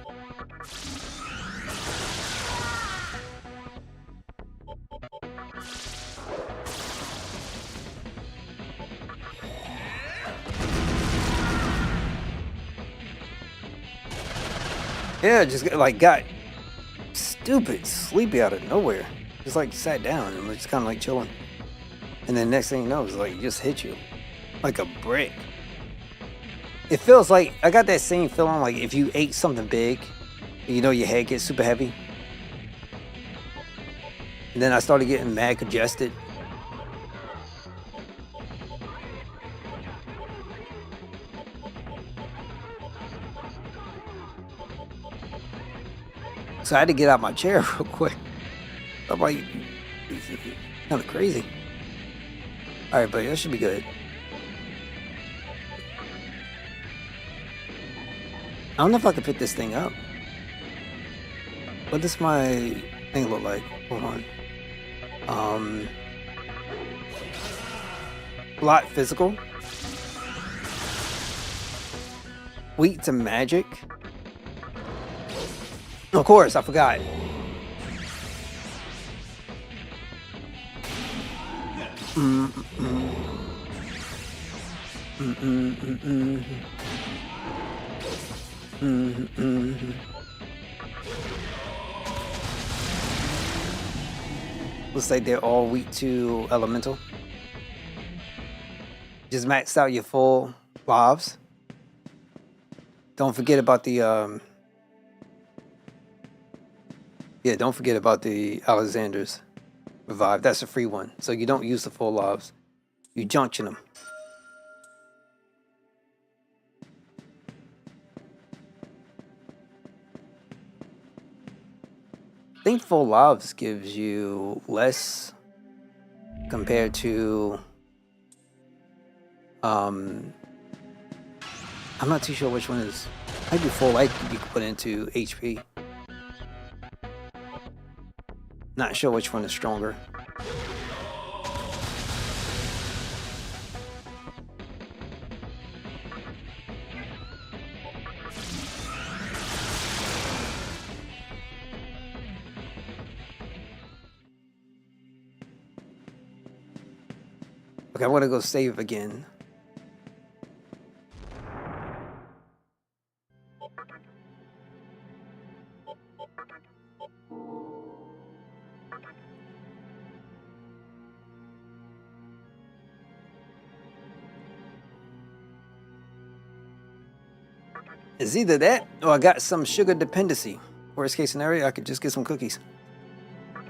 Yeah, just got stupid sleepy out of nowhere. Just like sat down and was just kind of like chilling. And then next thing you know, it's like it just hit you like a brick. It feels like I got that same feeling like if you ate something big, you know, your head gets super heavy. And then I started getting mad congested. So I had to get out my chair real quick. I'm like, kind of crazy. All right, buddy, that should be good. I don't know if I can pick this thing up. What does my thing look like? Hold on. Lot physical. Weak to magic. Of course, I forgot. Looks like they're all weak to elemental. Just maxed out your full lives. Don't forget about the yeah, don't forget about the Alexander's revive. That's a free one. So you don't use the full lives. You junction them. I think full lives gives you less compared to I'm not too sure which one is. Maybe full life you can put into HP. Not sure which one is stronger. Okay, I want to go save again. It's either that or I got some sugar dependency. Worst case scenario, I could just get some cookies. All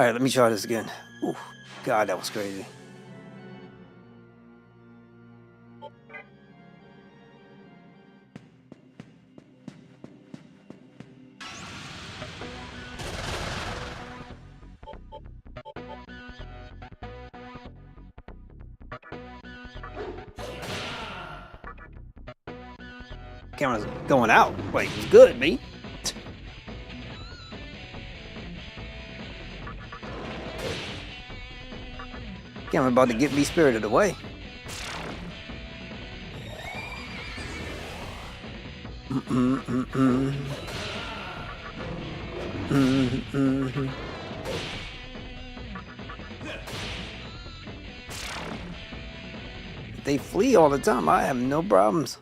right, let me try this again. Ooh, God, that was crazy. Camera's going out. Wait, it's good, me. Camera about to get me spirited away. They flee all the time. I have no problems.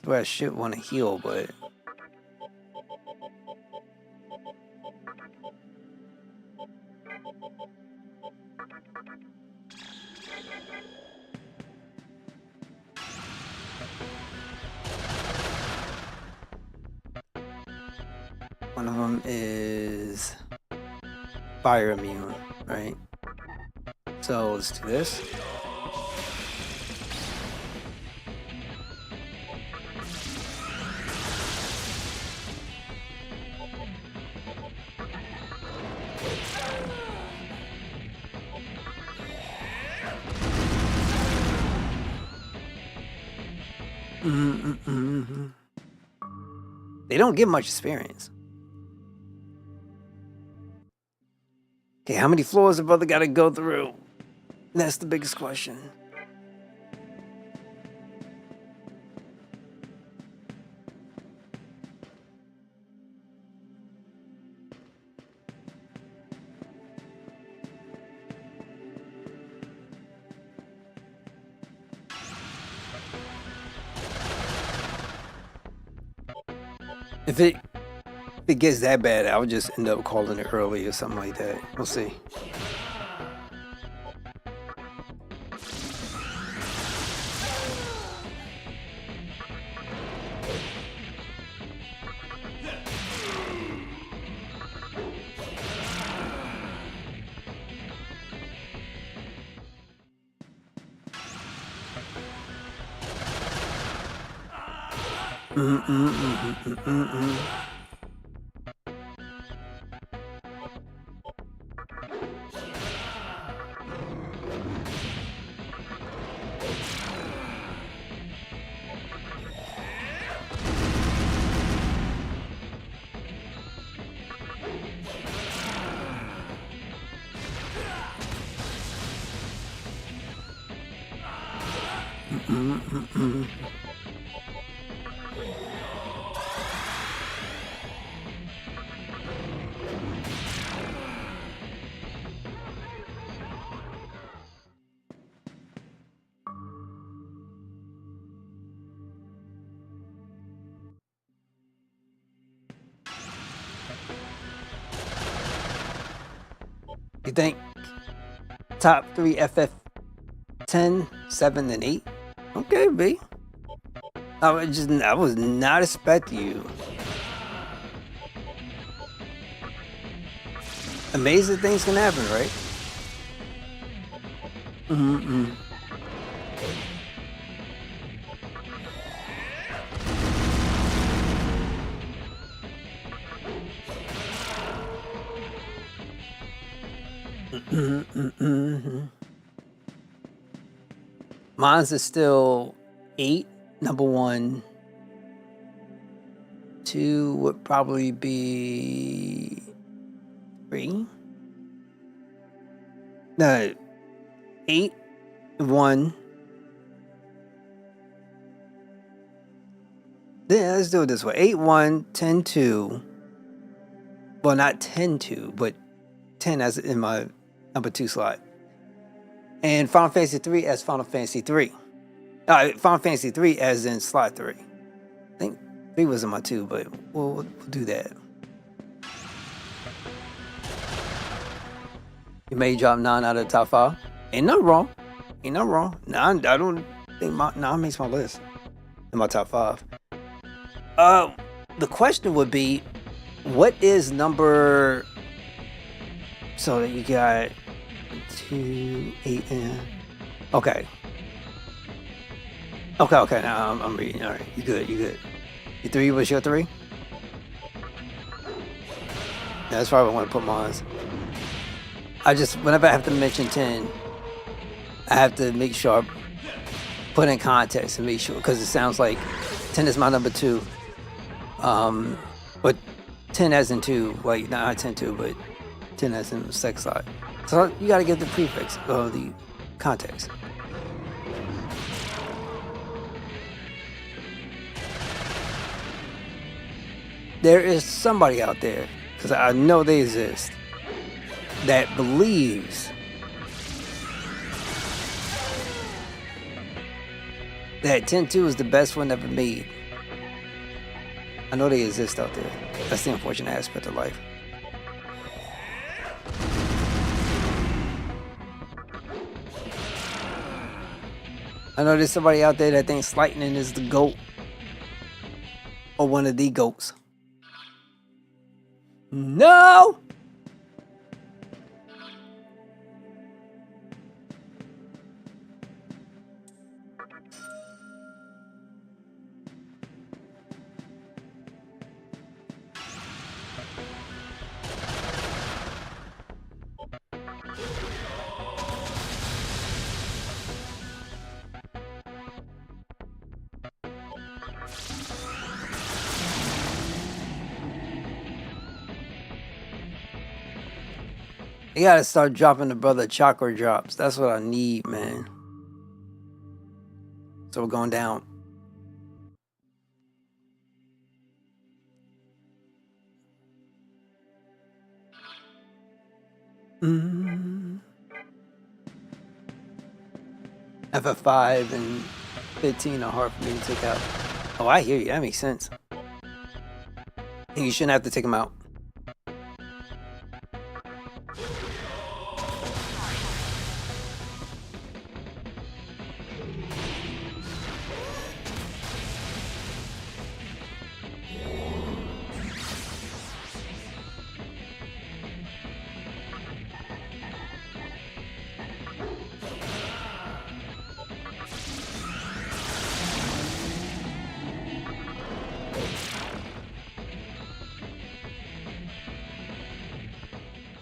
That's where I should want to heal, but One of them is fire immune, right? So let's do this. They don't get much experience. Okay, how many floors the brother got to go through? That's the biggest question. If it gets that bad, I would just end up calling it early or something like that. We'll see. You think top 3 FF10, 7, and 8? Okay, B. I was not expecting you. Amazing things can happen, right? Mine's is still 8, number 1. 2 would probably be 3. No, 8, 1. Yeah, let's do it this way. 8, 1, 10, 2. Well, not 10, 2, but 10 as in my number 2 slot. And Final Fantasy 3 as Final Fantasy 3. Final Fantasy 3 as in slot 3. I think 3 was in my 2, but we'll do that. You may drop 9 out of the top 5. Ain't nothing wrong. Ain't nothing wrong. 9, I don't think 9 makes my list in my top 5. The question would be, what is number... So that you got 2, 8, and... Okay. Now I'm reading. All right, you good. Your 3 was your 3? That's probably where I want to put mine. Whenever I have to mention 10, I have to make sure I put in context and make sure, because it sounds like 10 is my number 2. But 10 as in 2, like not 10 2, but 10 as in sex side. So you gotta give the prefix or the context. There is somebody out there, because I know they exist, that believes that 10-2 is the best one ever made. I know they exist out there. That's the unfortunate aspect of life. I know there's somebody out there that thinks Lightning is the GOAT. Or one of the GOATs. No! You gotta start dropping the brother chakra drops. That's what I need, man. So we're going down. FF5 and 15 are hard for me to take out. Oh, I hear you. That makes sense. And you shouldn't have to take them out.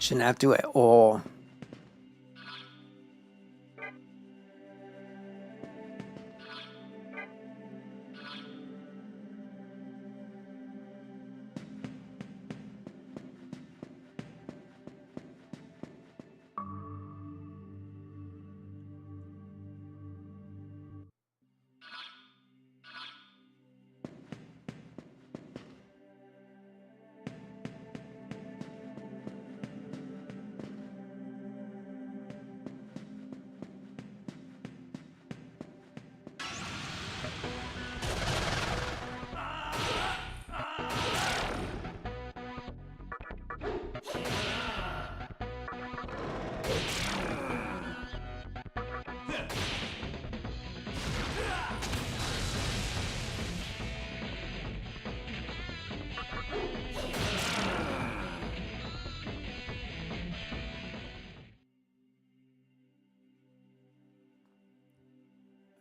Shouldn't have to at all.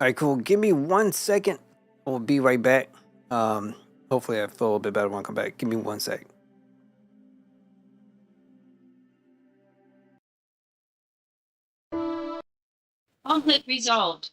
All right, cool. Give me 1 second. We'll be right back. Hopefully I feel a little bit better when I come back. Give me 1 sec. Conflict resolved.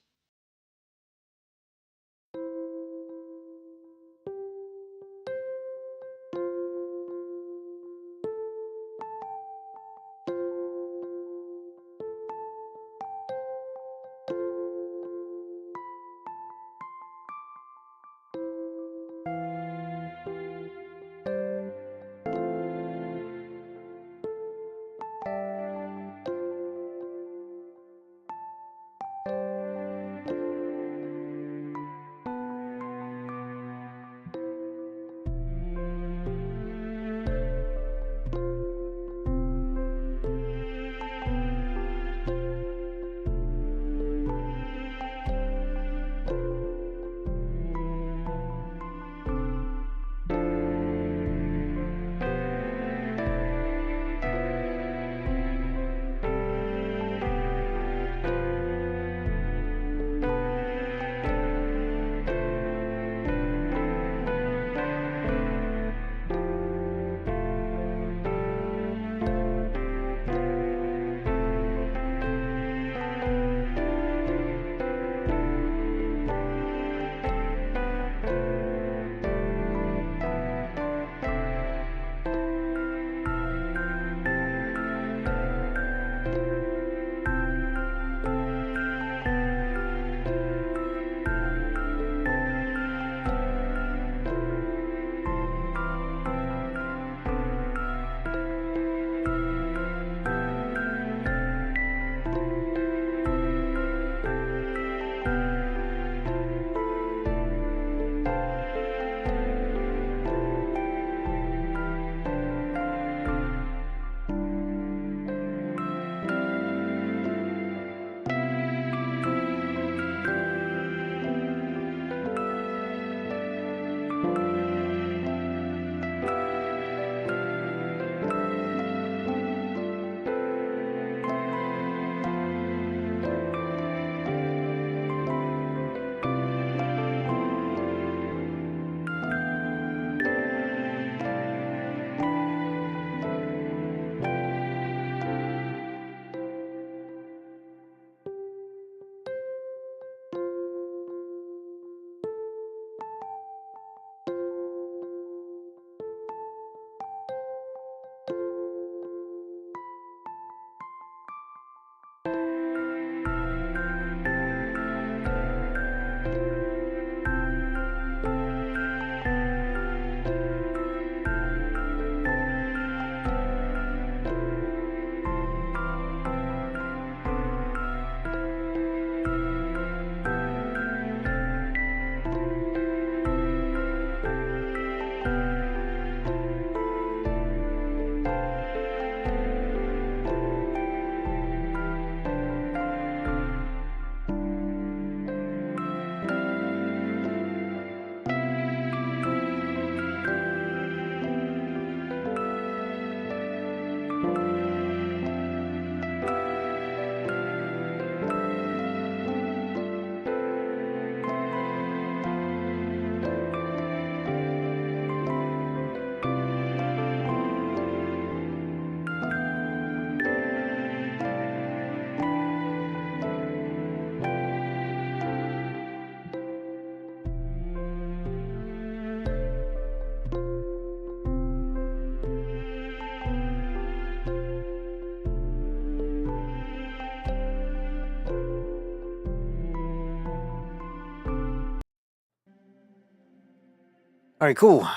All right, cool.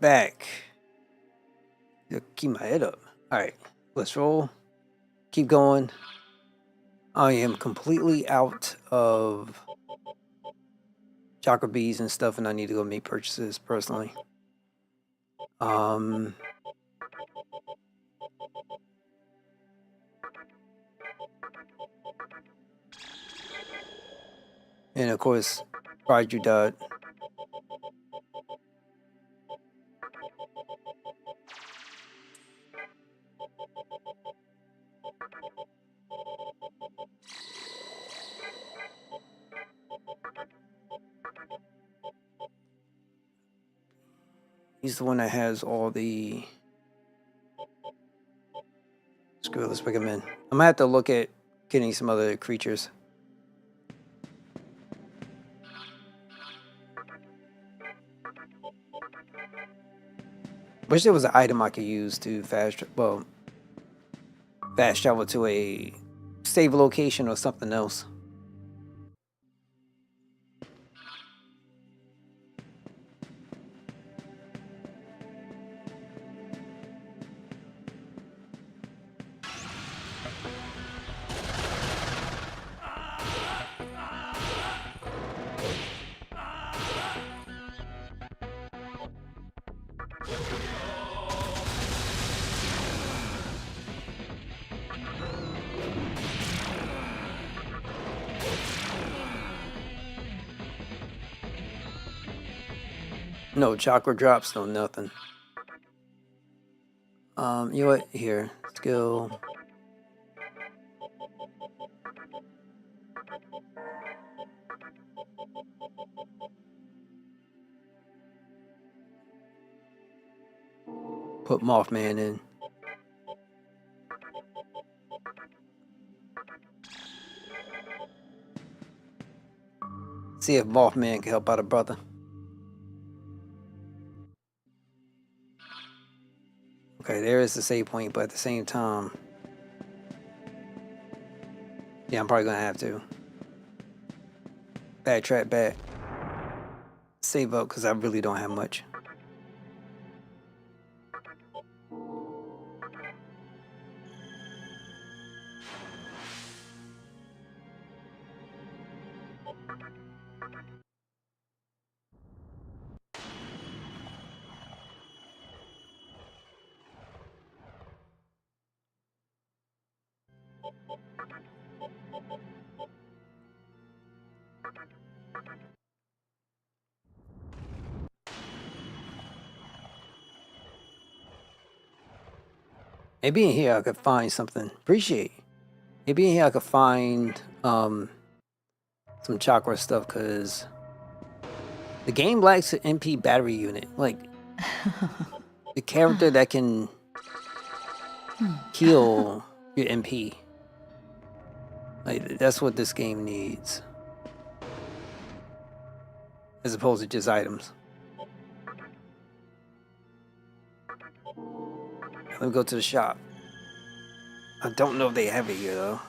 Back. Keep my head up. All right, let's roll. Keep going. I am completely out of chakra beads and stuff, and I need to go make purchases personally. And of course, Raiju died. He's the one that has all the... Screw it, let's pick him in. I'm gonna have to look at getting some other creatures. Wish there was an item I could use to fast travel to a save location or something else. No chakra drops, no nothing. You know what? Here, skill. Put Mothman in. See if Mothman can help out a brother. Okay, there is the save point, but at the same time... Yeah, I'm probably gonna have to. Backtrack back. Save up, because I really don't have much. Maybe in here I could find something. Appreciate. Maybe in here I could find some chakra stuff, because the game lacks an MP battery unit. Like, the character that can heal your MP. Like, that's what this game needs. As opposed to just items. Let me go to the shop. I don't know if they have it here though.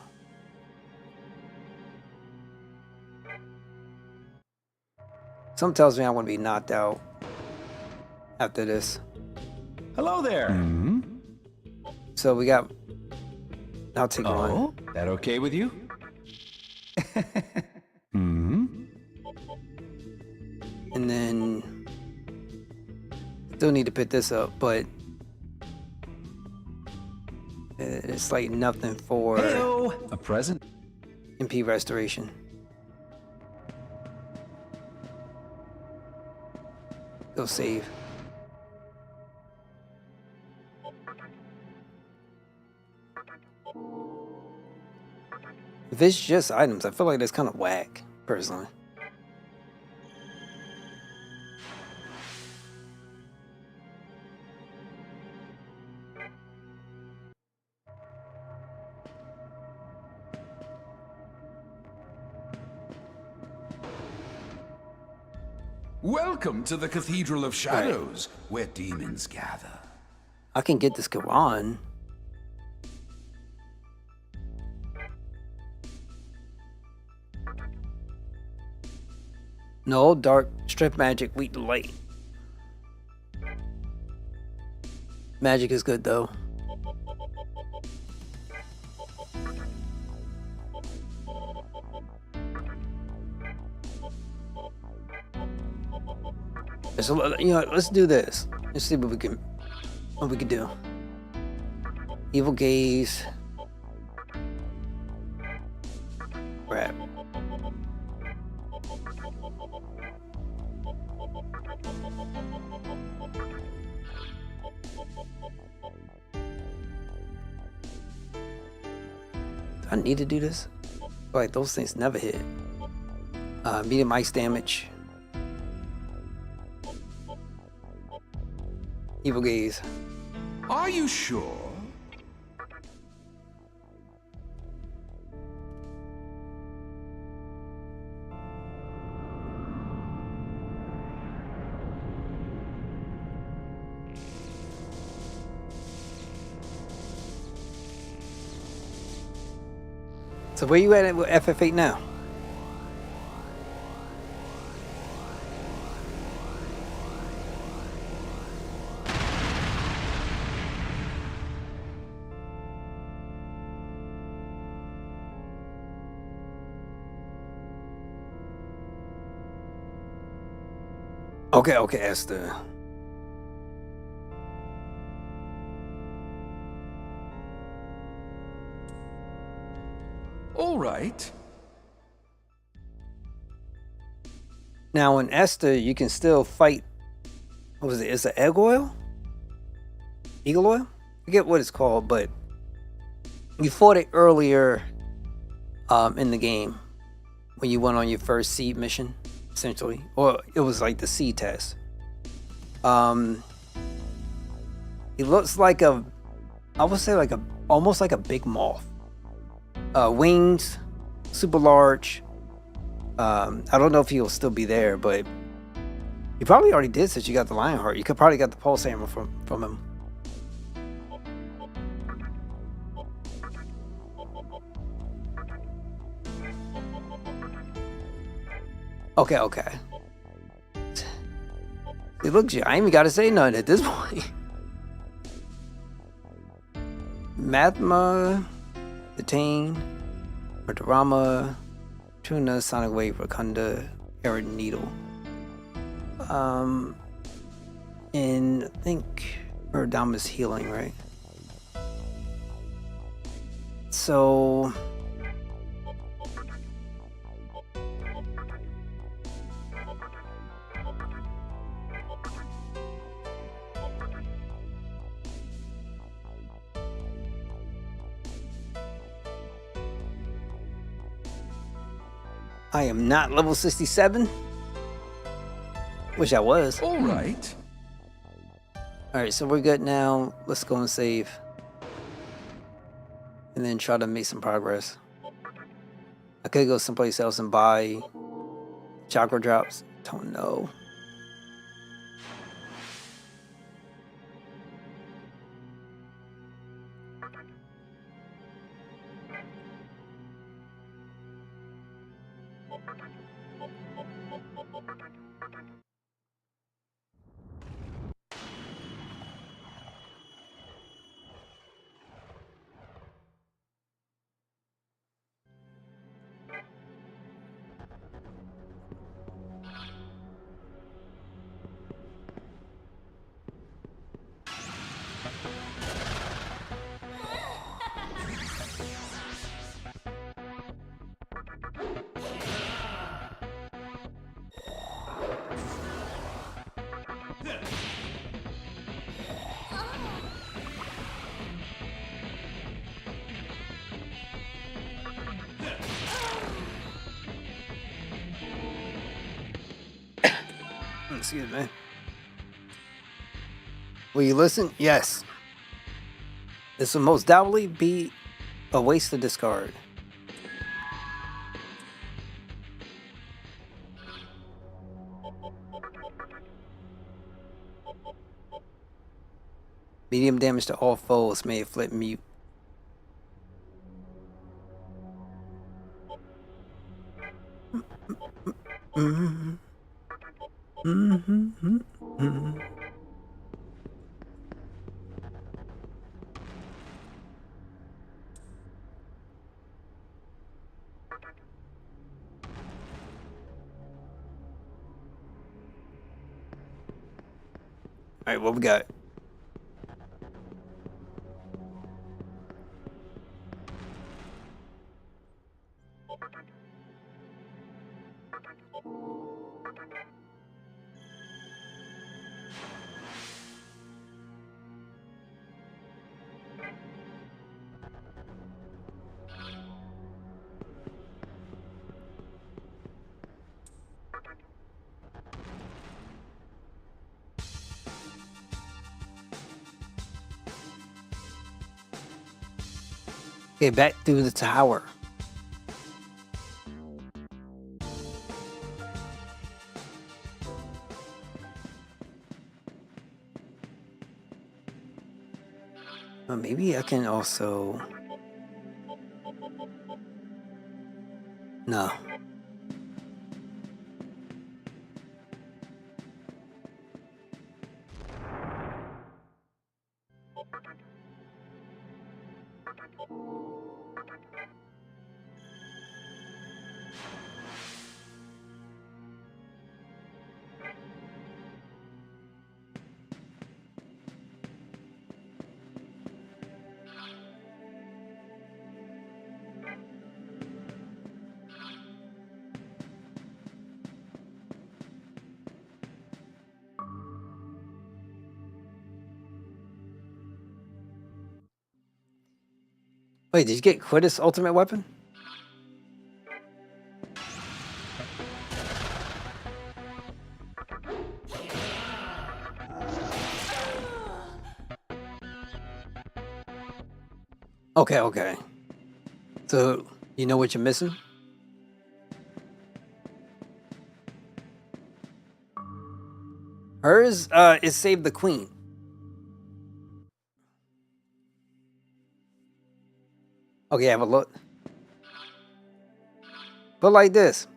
Something tells me I want to be knocked out after this. Hello there. So we got... I'll take one. Oh, that okay with you? And then... Still need to pick this up, but... It's like nothing for Hello. A present? MP restoration. Go save. If it's just items, I feel like that's kind of whack, personally. Welcome to the Cathedral of Shadows, where demons gather. I can get this Quran. No, dark, strip magic, weak to light. Magic is good though. So you know, let's do this. Let's see what we can do. Evil gaze. Crap. Do I need to do this? Like those things never hit. Medium ice damage. Evil gaze. Are you sure? So where you at with FF8 now? Okay, Esther. All right. Now in Esther, you can still fight. What was it? Is it egg oil? Eagle oil? I forget what it's called, but you fought it earlier in the game when you went on your first seed mission, essentially, or it was like the seed test. It looks like I would say like almost like a big moth. Wings, super large. I don't know if he'll still be there, but you probably already did since you got the Lionheart. You could probably got the Pulse Hammer from him. Okay. See, look, I ain't even got to say nothing at this point. Mathma, Detain, Murderama, Tuna, Sonic Wave, Rakunda, Arid Needle. And I think Murderama's healing, right? So I am not level 67. Wish I was. All right. Alright, so we're good now. Let's go and save. And then try to make some progress. I could go someplace else and buy chakra drops. Don't know. Excuse me. Will you listen? Yes. This will most doubtly be a waste to discard. Medium damage to all foes may inflict mute. Alright, what we got? Okay, back through the tower. Maybe I can also... No. Wait, did you get Quittis' ultimate weapon? Okay, okay. So, you know what you're missing? Hers is Save the Queen. Okay, have a look. But like this.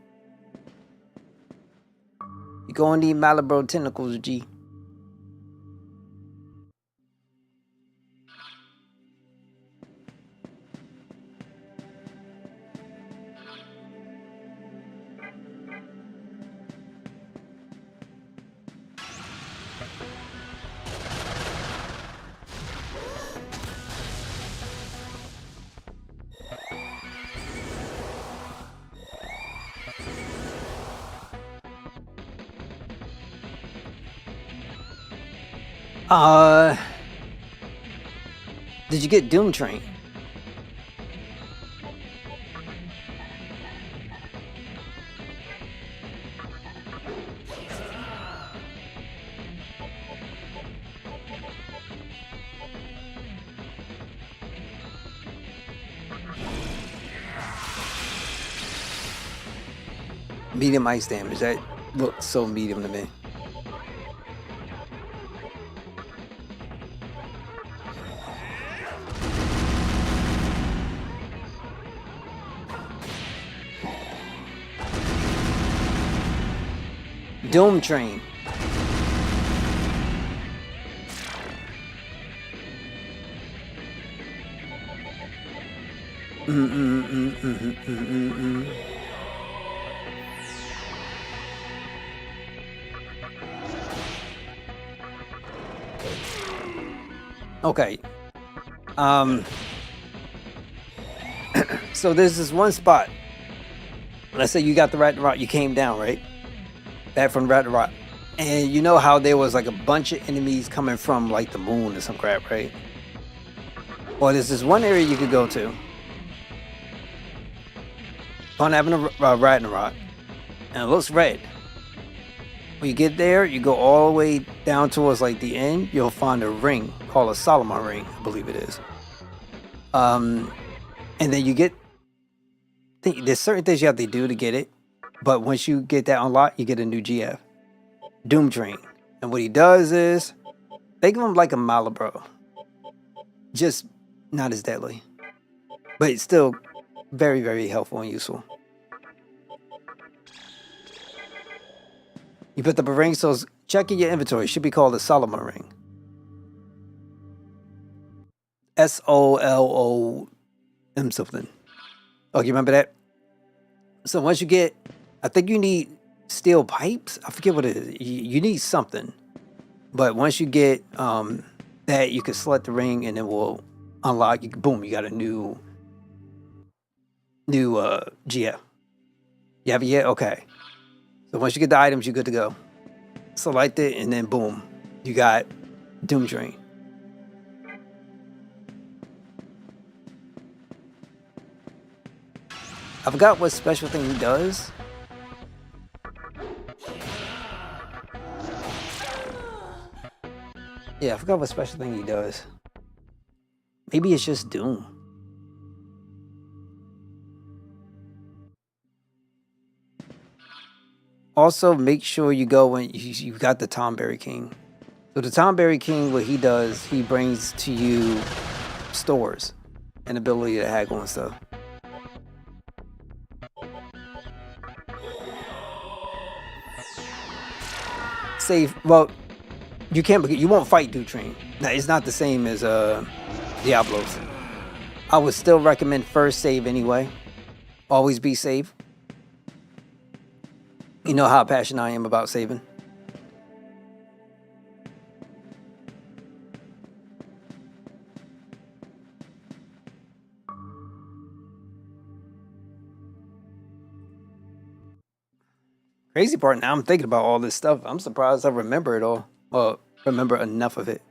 You gonna need Malibro tentacles, G. Did you get Doom Train? Medium ice damage. That looks so medium to me. Doom Train. Okay. So there's this one spot. Let's say you got the right route. You came down, right? Back from the right. And you know how there was like a bunch of enemies coming from like the moon or some crap, right? Well, there's this one area you could go to. Upon having a Ragnarok, and it looks red. When you get there, you go all the way down towards like the end. You'll find a ring called a Solomon ring, I believe it is. And then you get. There's certain things you have to do to get it, but once you get that unlocked, you get a new GF, Doom Train. And what he does is, think of him like a Malibro, just not as deadly, but it's still very, very helpful and useful. You picked up a ring, so check in your inventory. It should be called a Solomon ring. SOLOM something. Oh, you remember that? So once you get, I think you need steel pipes. I forget what it is. You need something. But once you get that, you can select the ring, and then we'll unlock. You boom, you got a new GF. You have it yet? Okay. So once you get the items, you're good to go. Select it, and then boom, you got Doom Drain. I forgot what special thing he does. Yeah, I forgot what special thing he does. Maybe it's just Doom. Also, make sure you go when you got the Tomberry King. So the Tomberry King, what he does, he brings to you stores and ability to haggle and stuff. Save. Well, you can't. You won't fight Dutrain. Now, it's not the same as Diablos. I would still recommend first save anyway. Always be safe. You know how passionate I am about saving. Crazy part, now I'm thinking about all this stuff. I'm surprised I remember it all. Well, remember enough of it.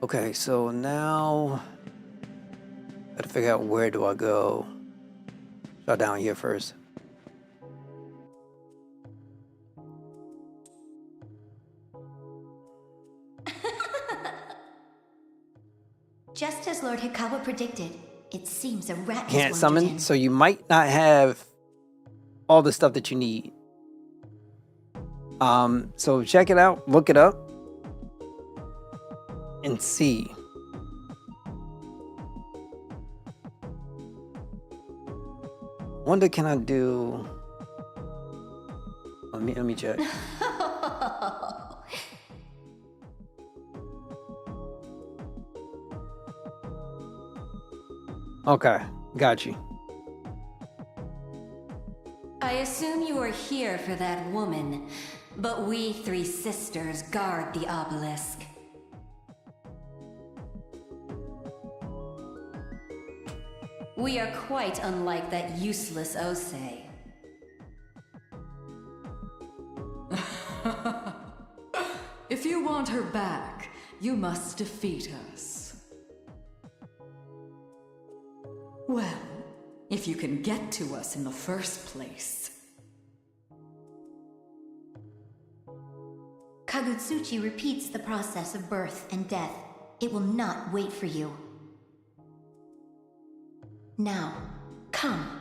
Okay, so now gotta figure out where do I go. Start down here first. Just as Lord Hikawa predicted, it seems a rat has Can't wandered summon, in. so you might not have all the stuff that you need. So check it out, look it up, and see. Wonder, can I do? Let me check. Okay, got you. I assume you are here for that woman, but we three sisters guard the obelisk. We are quite unlike that useless Osei. If you want her back, you must defeat us. Well, if you can get to us in the first place. Kagutsuchi repeats the process of birth and death. It will not wait for you. Now, come.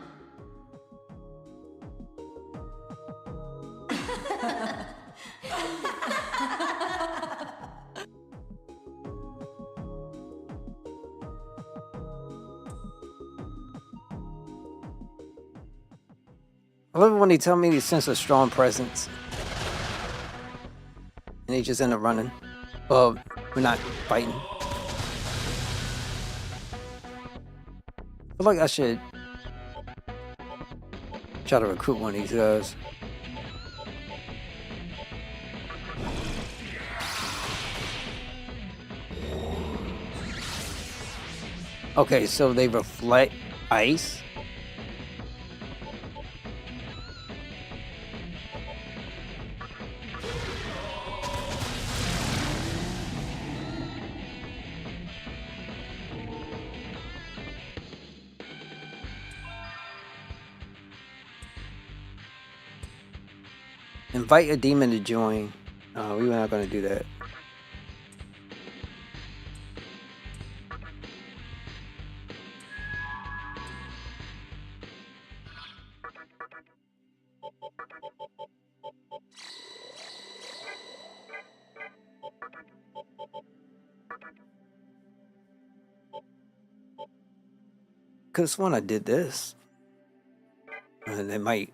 I love it when they tell me they sense a strong presence. And they just end up running. Well, we're not fighting. I feel like I should try to recruit one of these guys. Okay, so they reflect ice. Invite a demon to join. We're not going to do that. Could have sworn I did this. And they might.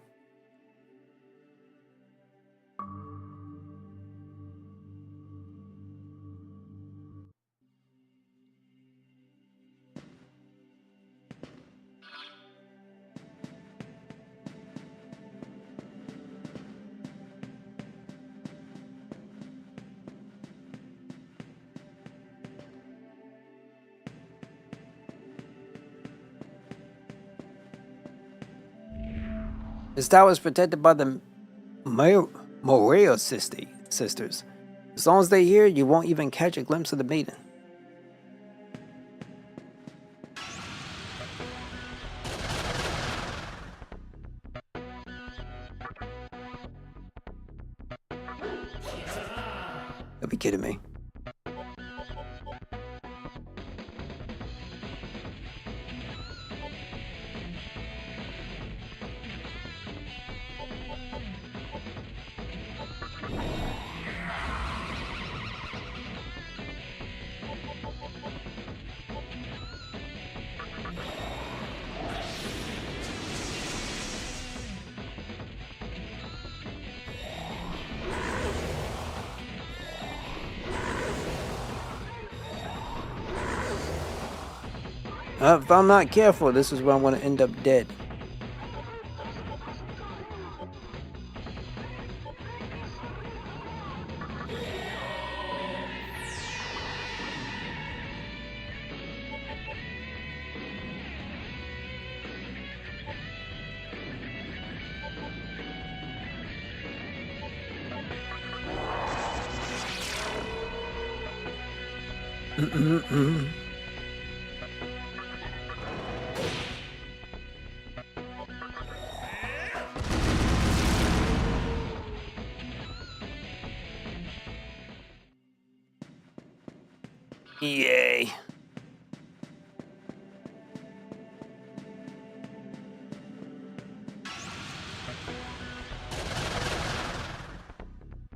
This tower is protected by the Morea sisters. As long as they're here, you won't even catch a glimpse of the maiden. You'll be kidding me. If I'm not careful, this is where I'm going to end up dead. Yay.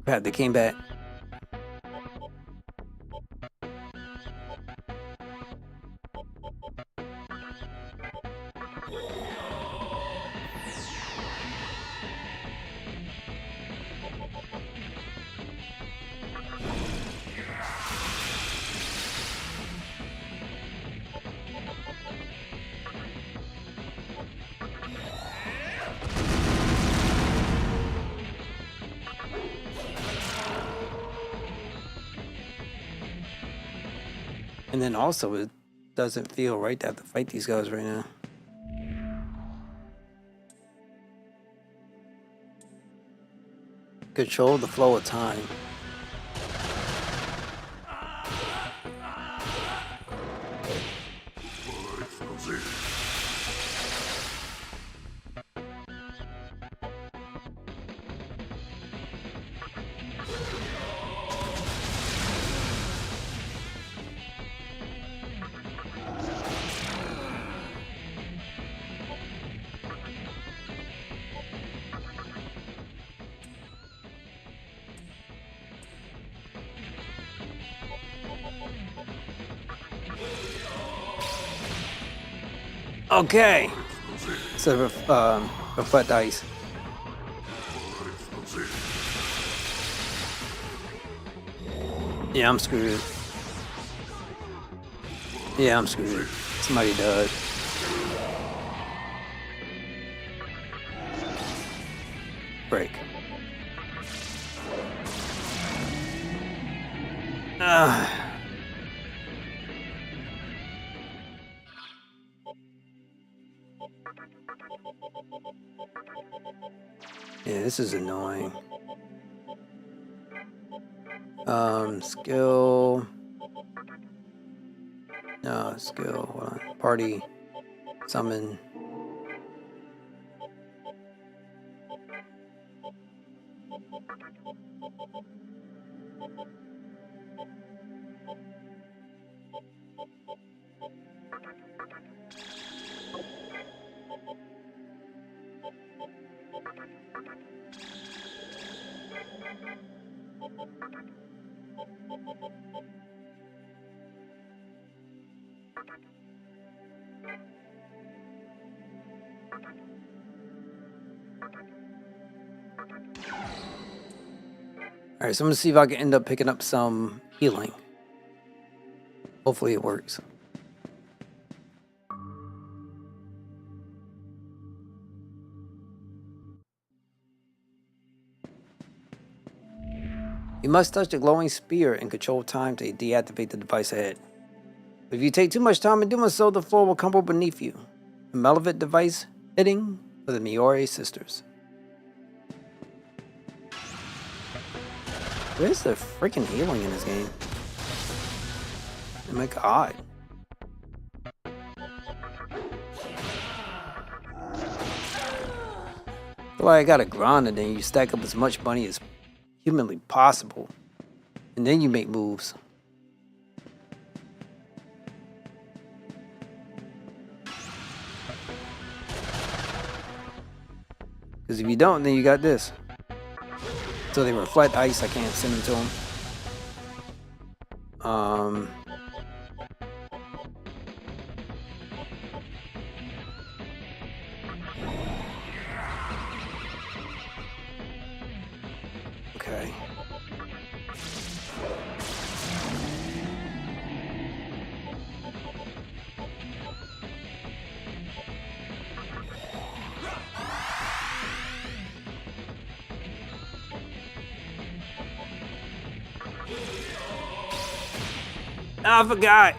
Crap, they came back. And then also, it doesn't feel right to have to fight these guys right now. Control the flow of time. Okay. So reflect ice. Yeah, I'm screwed. Yeah, I'm screwed. Somebody died. Break. Yeah, this is annoying. Skill. No, skill. Hold on. Party. Summon. Alright, so I'm gonna see if I can end up picking up some healing. Hopefully it works. You must touch the glowing spear and control time to deactivate the device ahead. If you take too much time in doing so, the floor will crumble beneath you. A malevolent device hitting for the Miore sisters. Where's the freaking healing in this game? Oh my god. Well, I gotta grind and then you stack up as much money as humanly possible. And then you make moves. Because if you don't, then you got this. So they reflect ice, I can't send them to them. Okay. I forgot.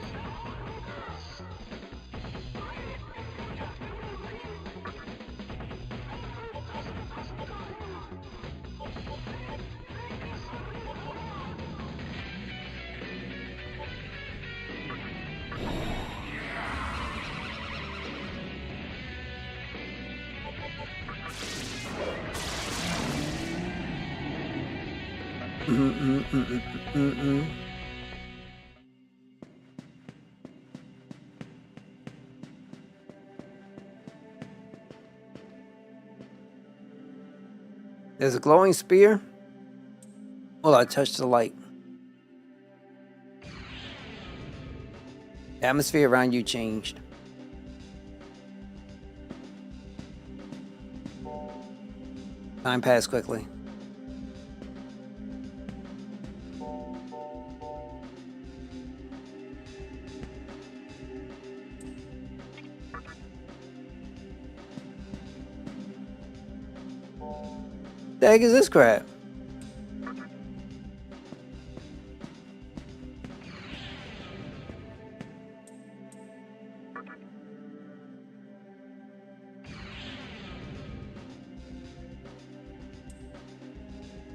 There's a glowing spear. Well, I touched the light. The atmosphere around you changed. Time passed quickly. The heck is this crap?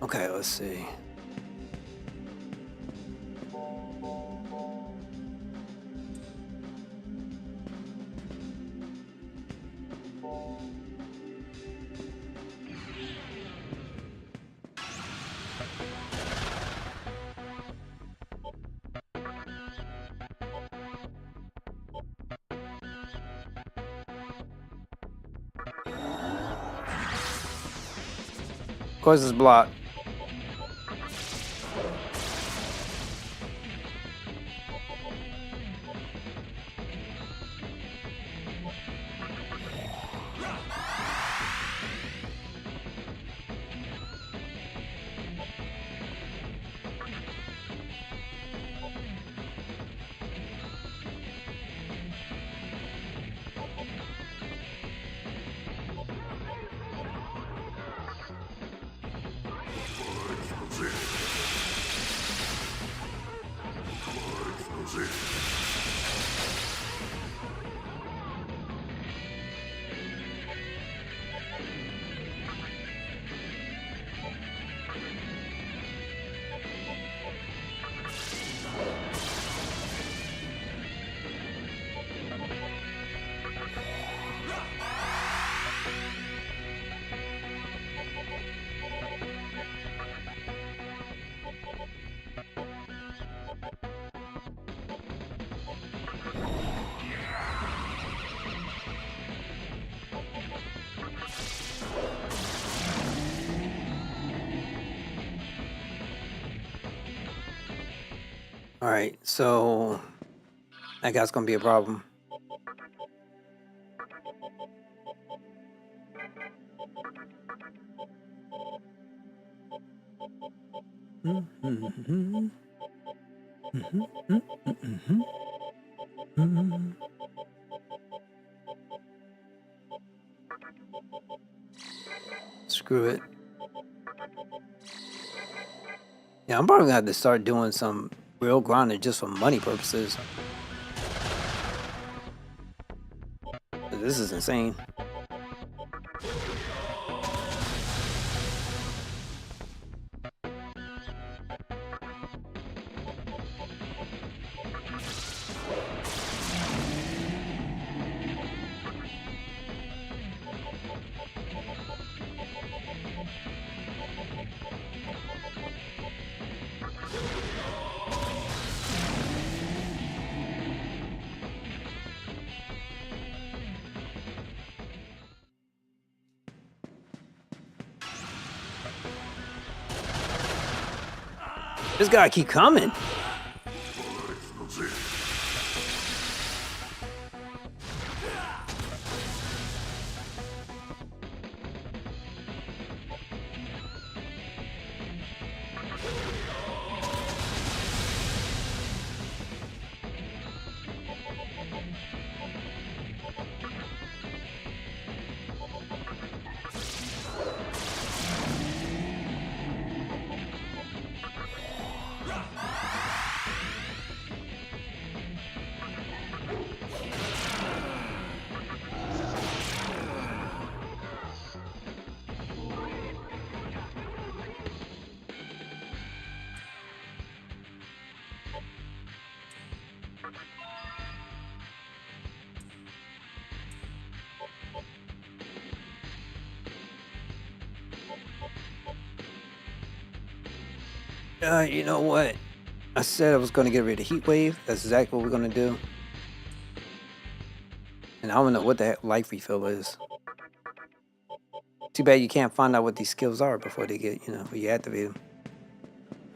Okay, let's see. Of course, it's blocked. All right, so that guy's gonna be a problem. Screw it. Yeah, I'm probably gonna have to start doing some real grinding just for money purposes. This is insane. This guy keep coming. You know what? I said I was going to get rid of Heat Wave. That's exactly what we're going to do. And I don't know what the heck life refill is. Too bad you can't find out what these skills are before they get, you activate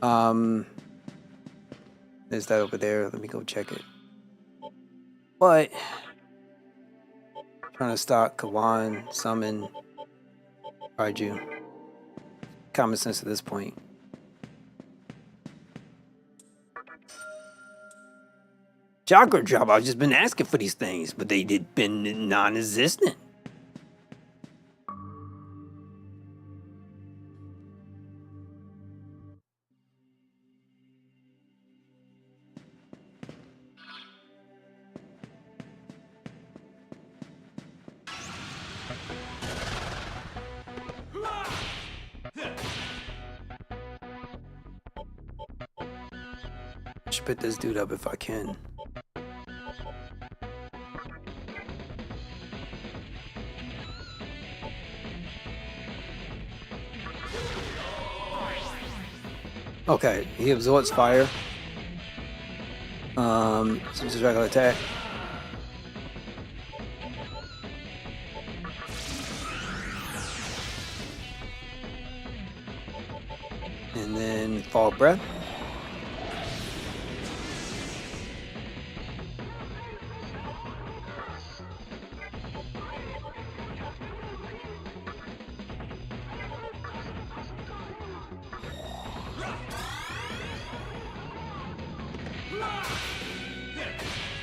them. There's that over there. Let me go check it. But trying to stop Kawan, summon Raiju. Common sense at this point. Chakra drop. I've just been asking for these things, but they've been non-existent. I should pick this dude up if I can. Okay, he absorbs fire. So just regular attack. And then fall breath.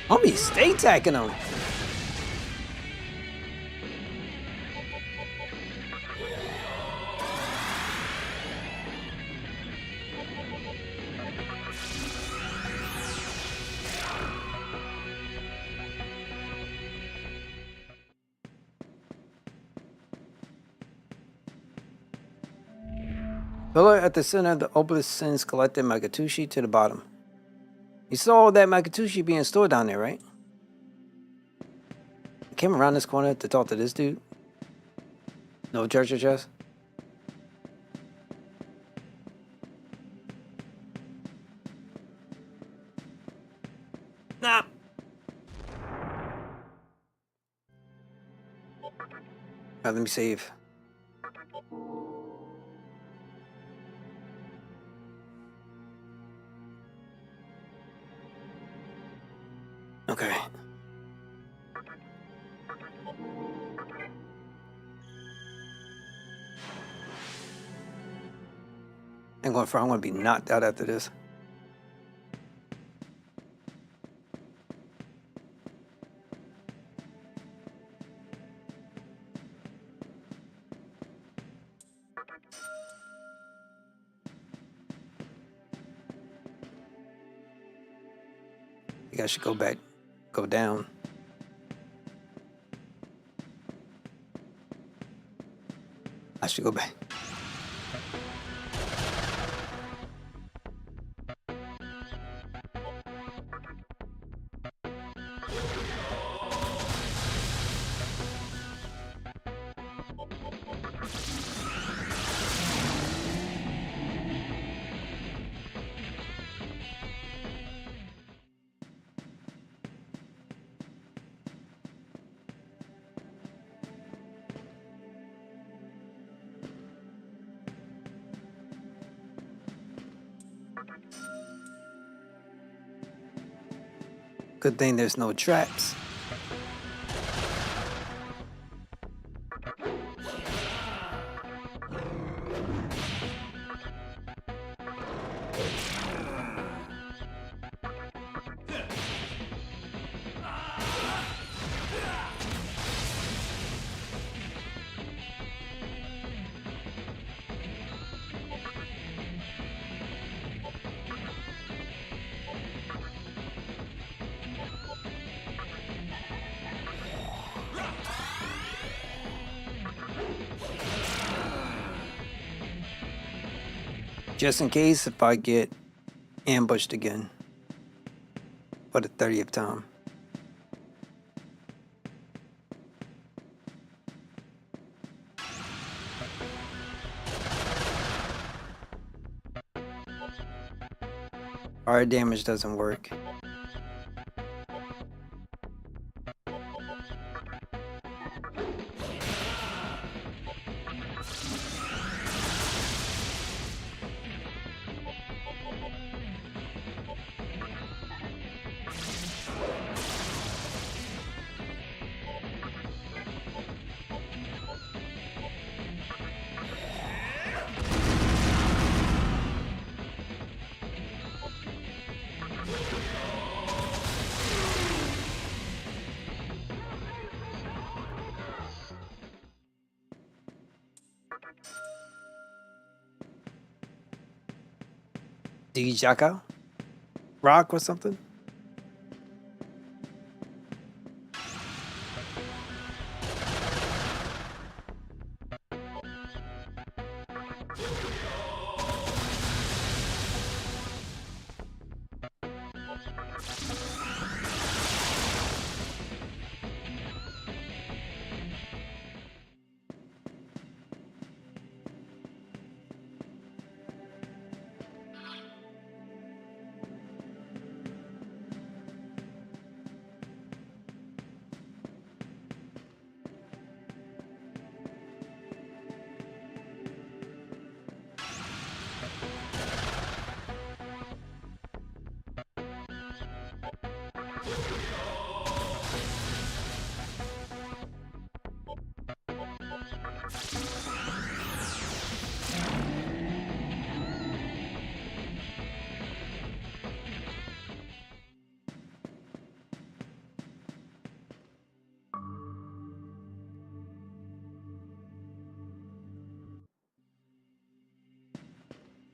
Homie, stay attacking him. Pillar at the center of the obelisk sends collected Makatushi to the bottom. You saw all that Makatushi being stored down there, right? I came around this corner to talk to this dude. No treasure chest. Nah. Alright, let me save. Okay. I'm gonna be knocked out after this. I think I should go down. I should go back. Good thing there's no traps. Just in case if I get ambushed again for the 30th time. Fire damage doesn't work. Dijaka? Rock or something?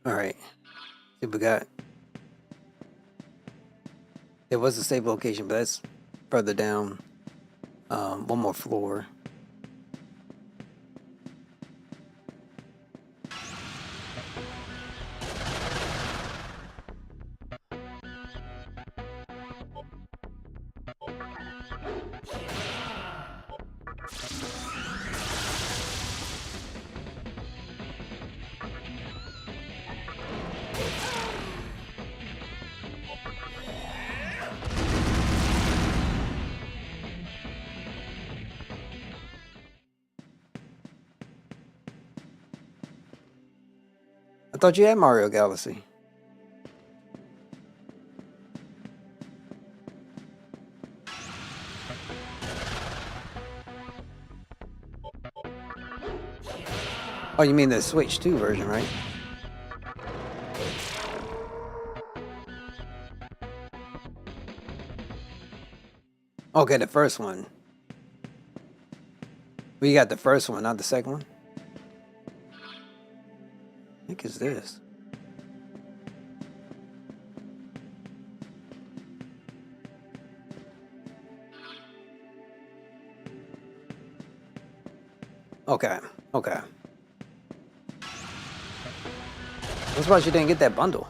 All right. See what we got. There was a save location, but that's further down. One more floor. I thought you had Mario Galaxy. Oh, you mean the Switch 2 version, right? Okay, the first one. We got the first one, not the second one. I think it's this. Okay, okay. I'm surprised you didn't get that bundle.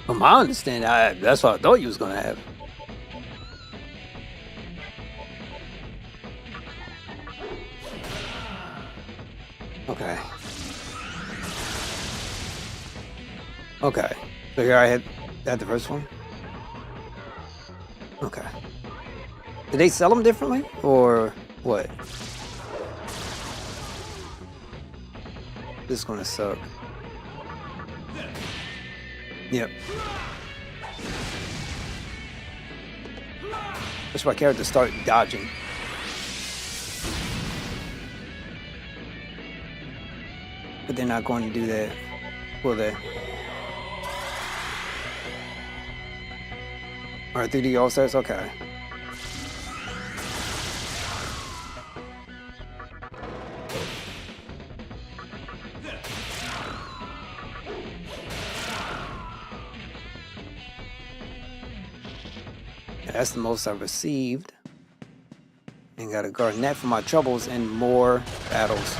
From my understanding, that's what I thought you was gonna have. Okay. Okay. So here I had the first one. Okay. Did they sell them differently or what? This is gonna suck. Yep. Wish my character start dodging. But they're not going to do that, will they? Alright, 3D All-Stars? Okay. Yeah, that's the most I've received. And got a Garnet for my troubles and more battles.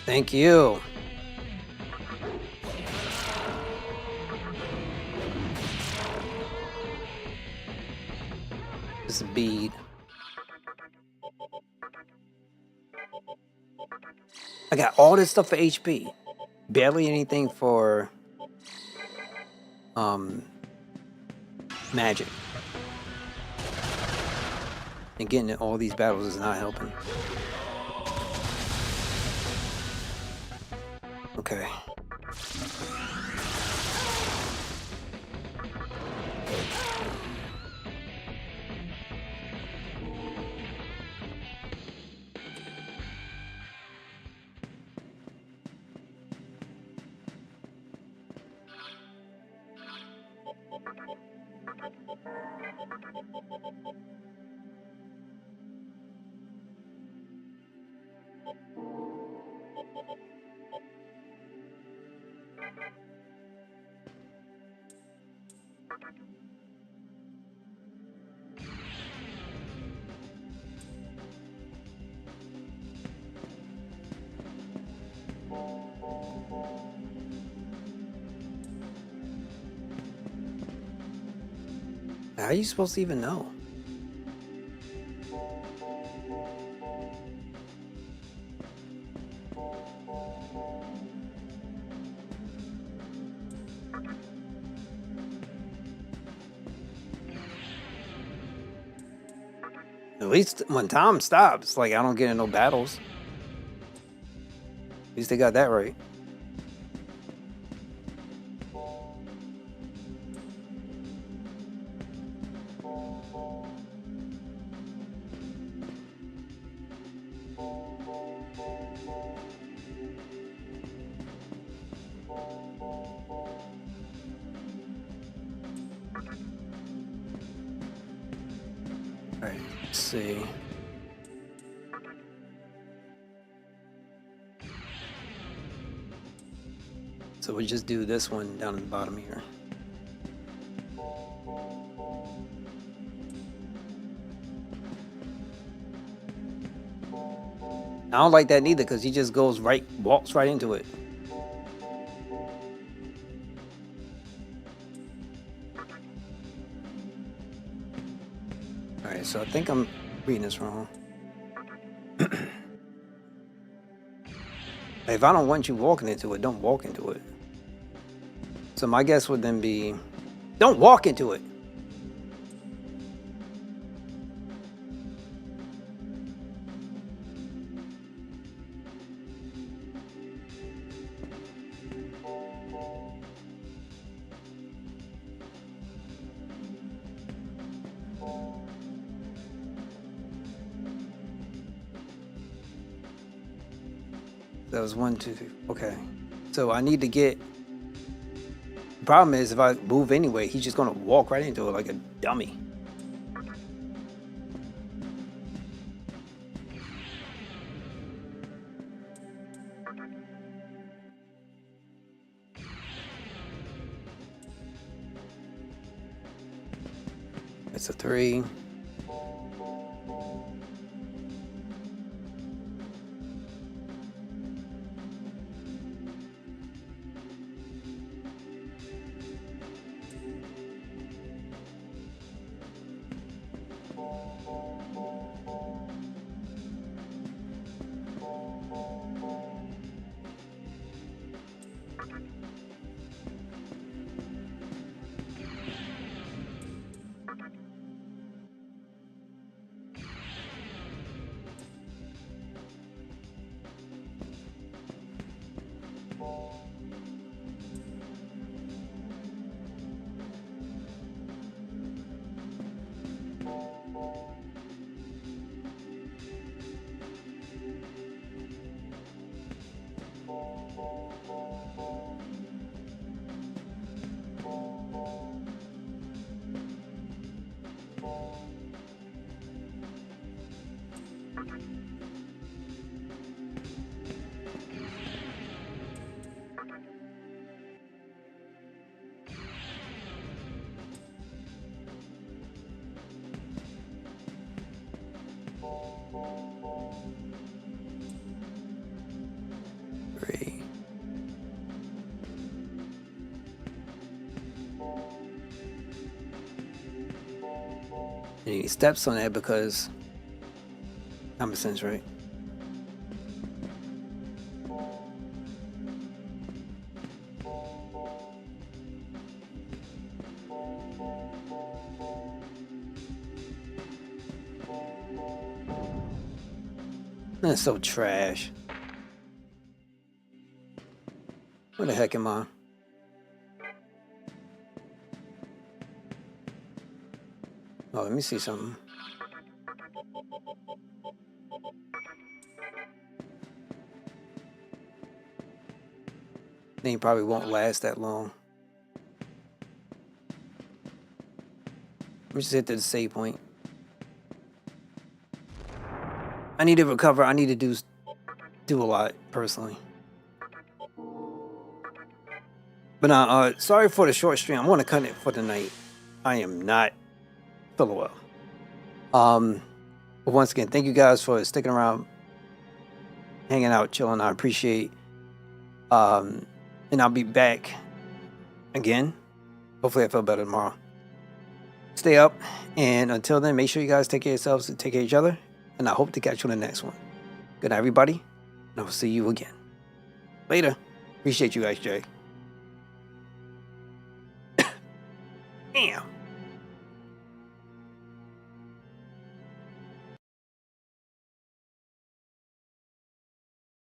Thank you. It's a bead. I got all this stuff for HP. Barely anything for magic. And getting in all these battles is not helping. Okay. How are you supposed to even know? At least when time stops, like I don't get in no battles. At least they got that right. Alright, let's see. So we just do this one down at the bottom here. I don't like that neither because he just goes right, walks right into it. Alright, so I think I'm reading this wrong. If I don't want you walking into it, don't walk into it. So my guess would then be, don't walk into it. That was 1, 2, 3. Okay. So I need to get. The problem is if I move anyway, he's just gonna walk right into it like a dummy. That's a 3. Any steps on that because common sense, right? That's so trash. Where the heck am I? Oh, let me see something. Thing probably won't last that long. Let me just hit the save point. I need to recover. I need to do a lot personally. But sorry for the short stream. I'm gonna cut it for tonight. I am not feeling well. But once again, thank you guys for sticking around, hanging out, chilling. I appreciate. And I'll be back again. Hopefully, I feel better tomorrow. Stay up, and until then, make sure you guys take care of yourselves and take care of each other. And I hope to catch you on the next one. Good night, everybody, and I'll see you again later. Appreciate you guys, Jay. Damn.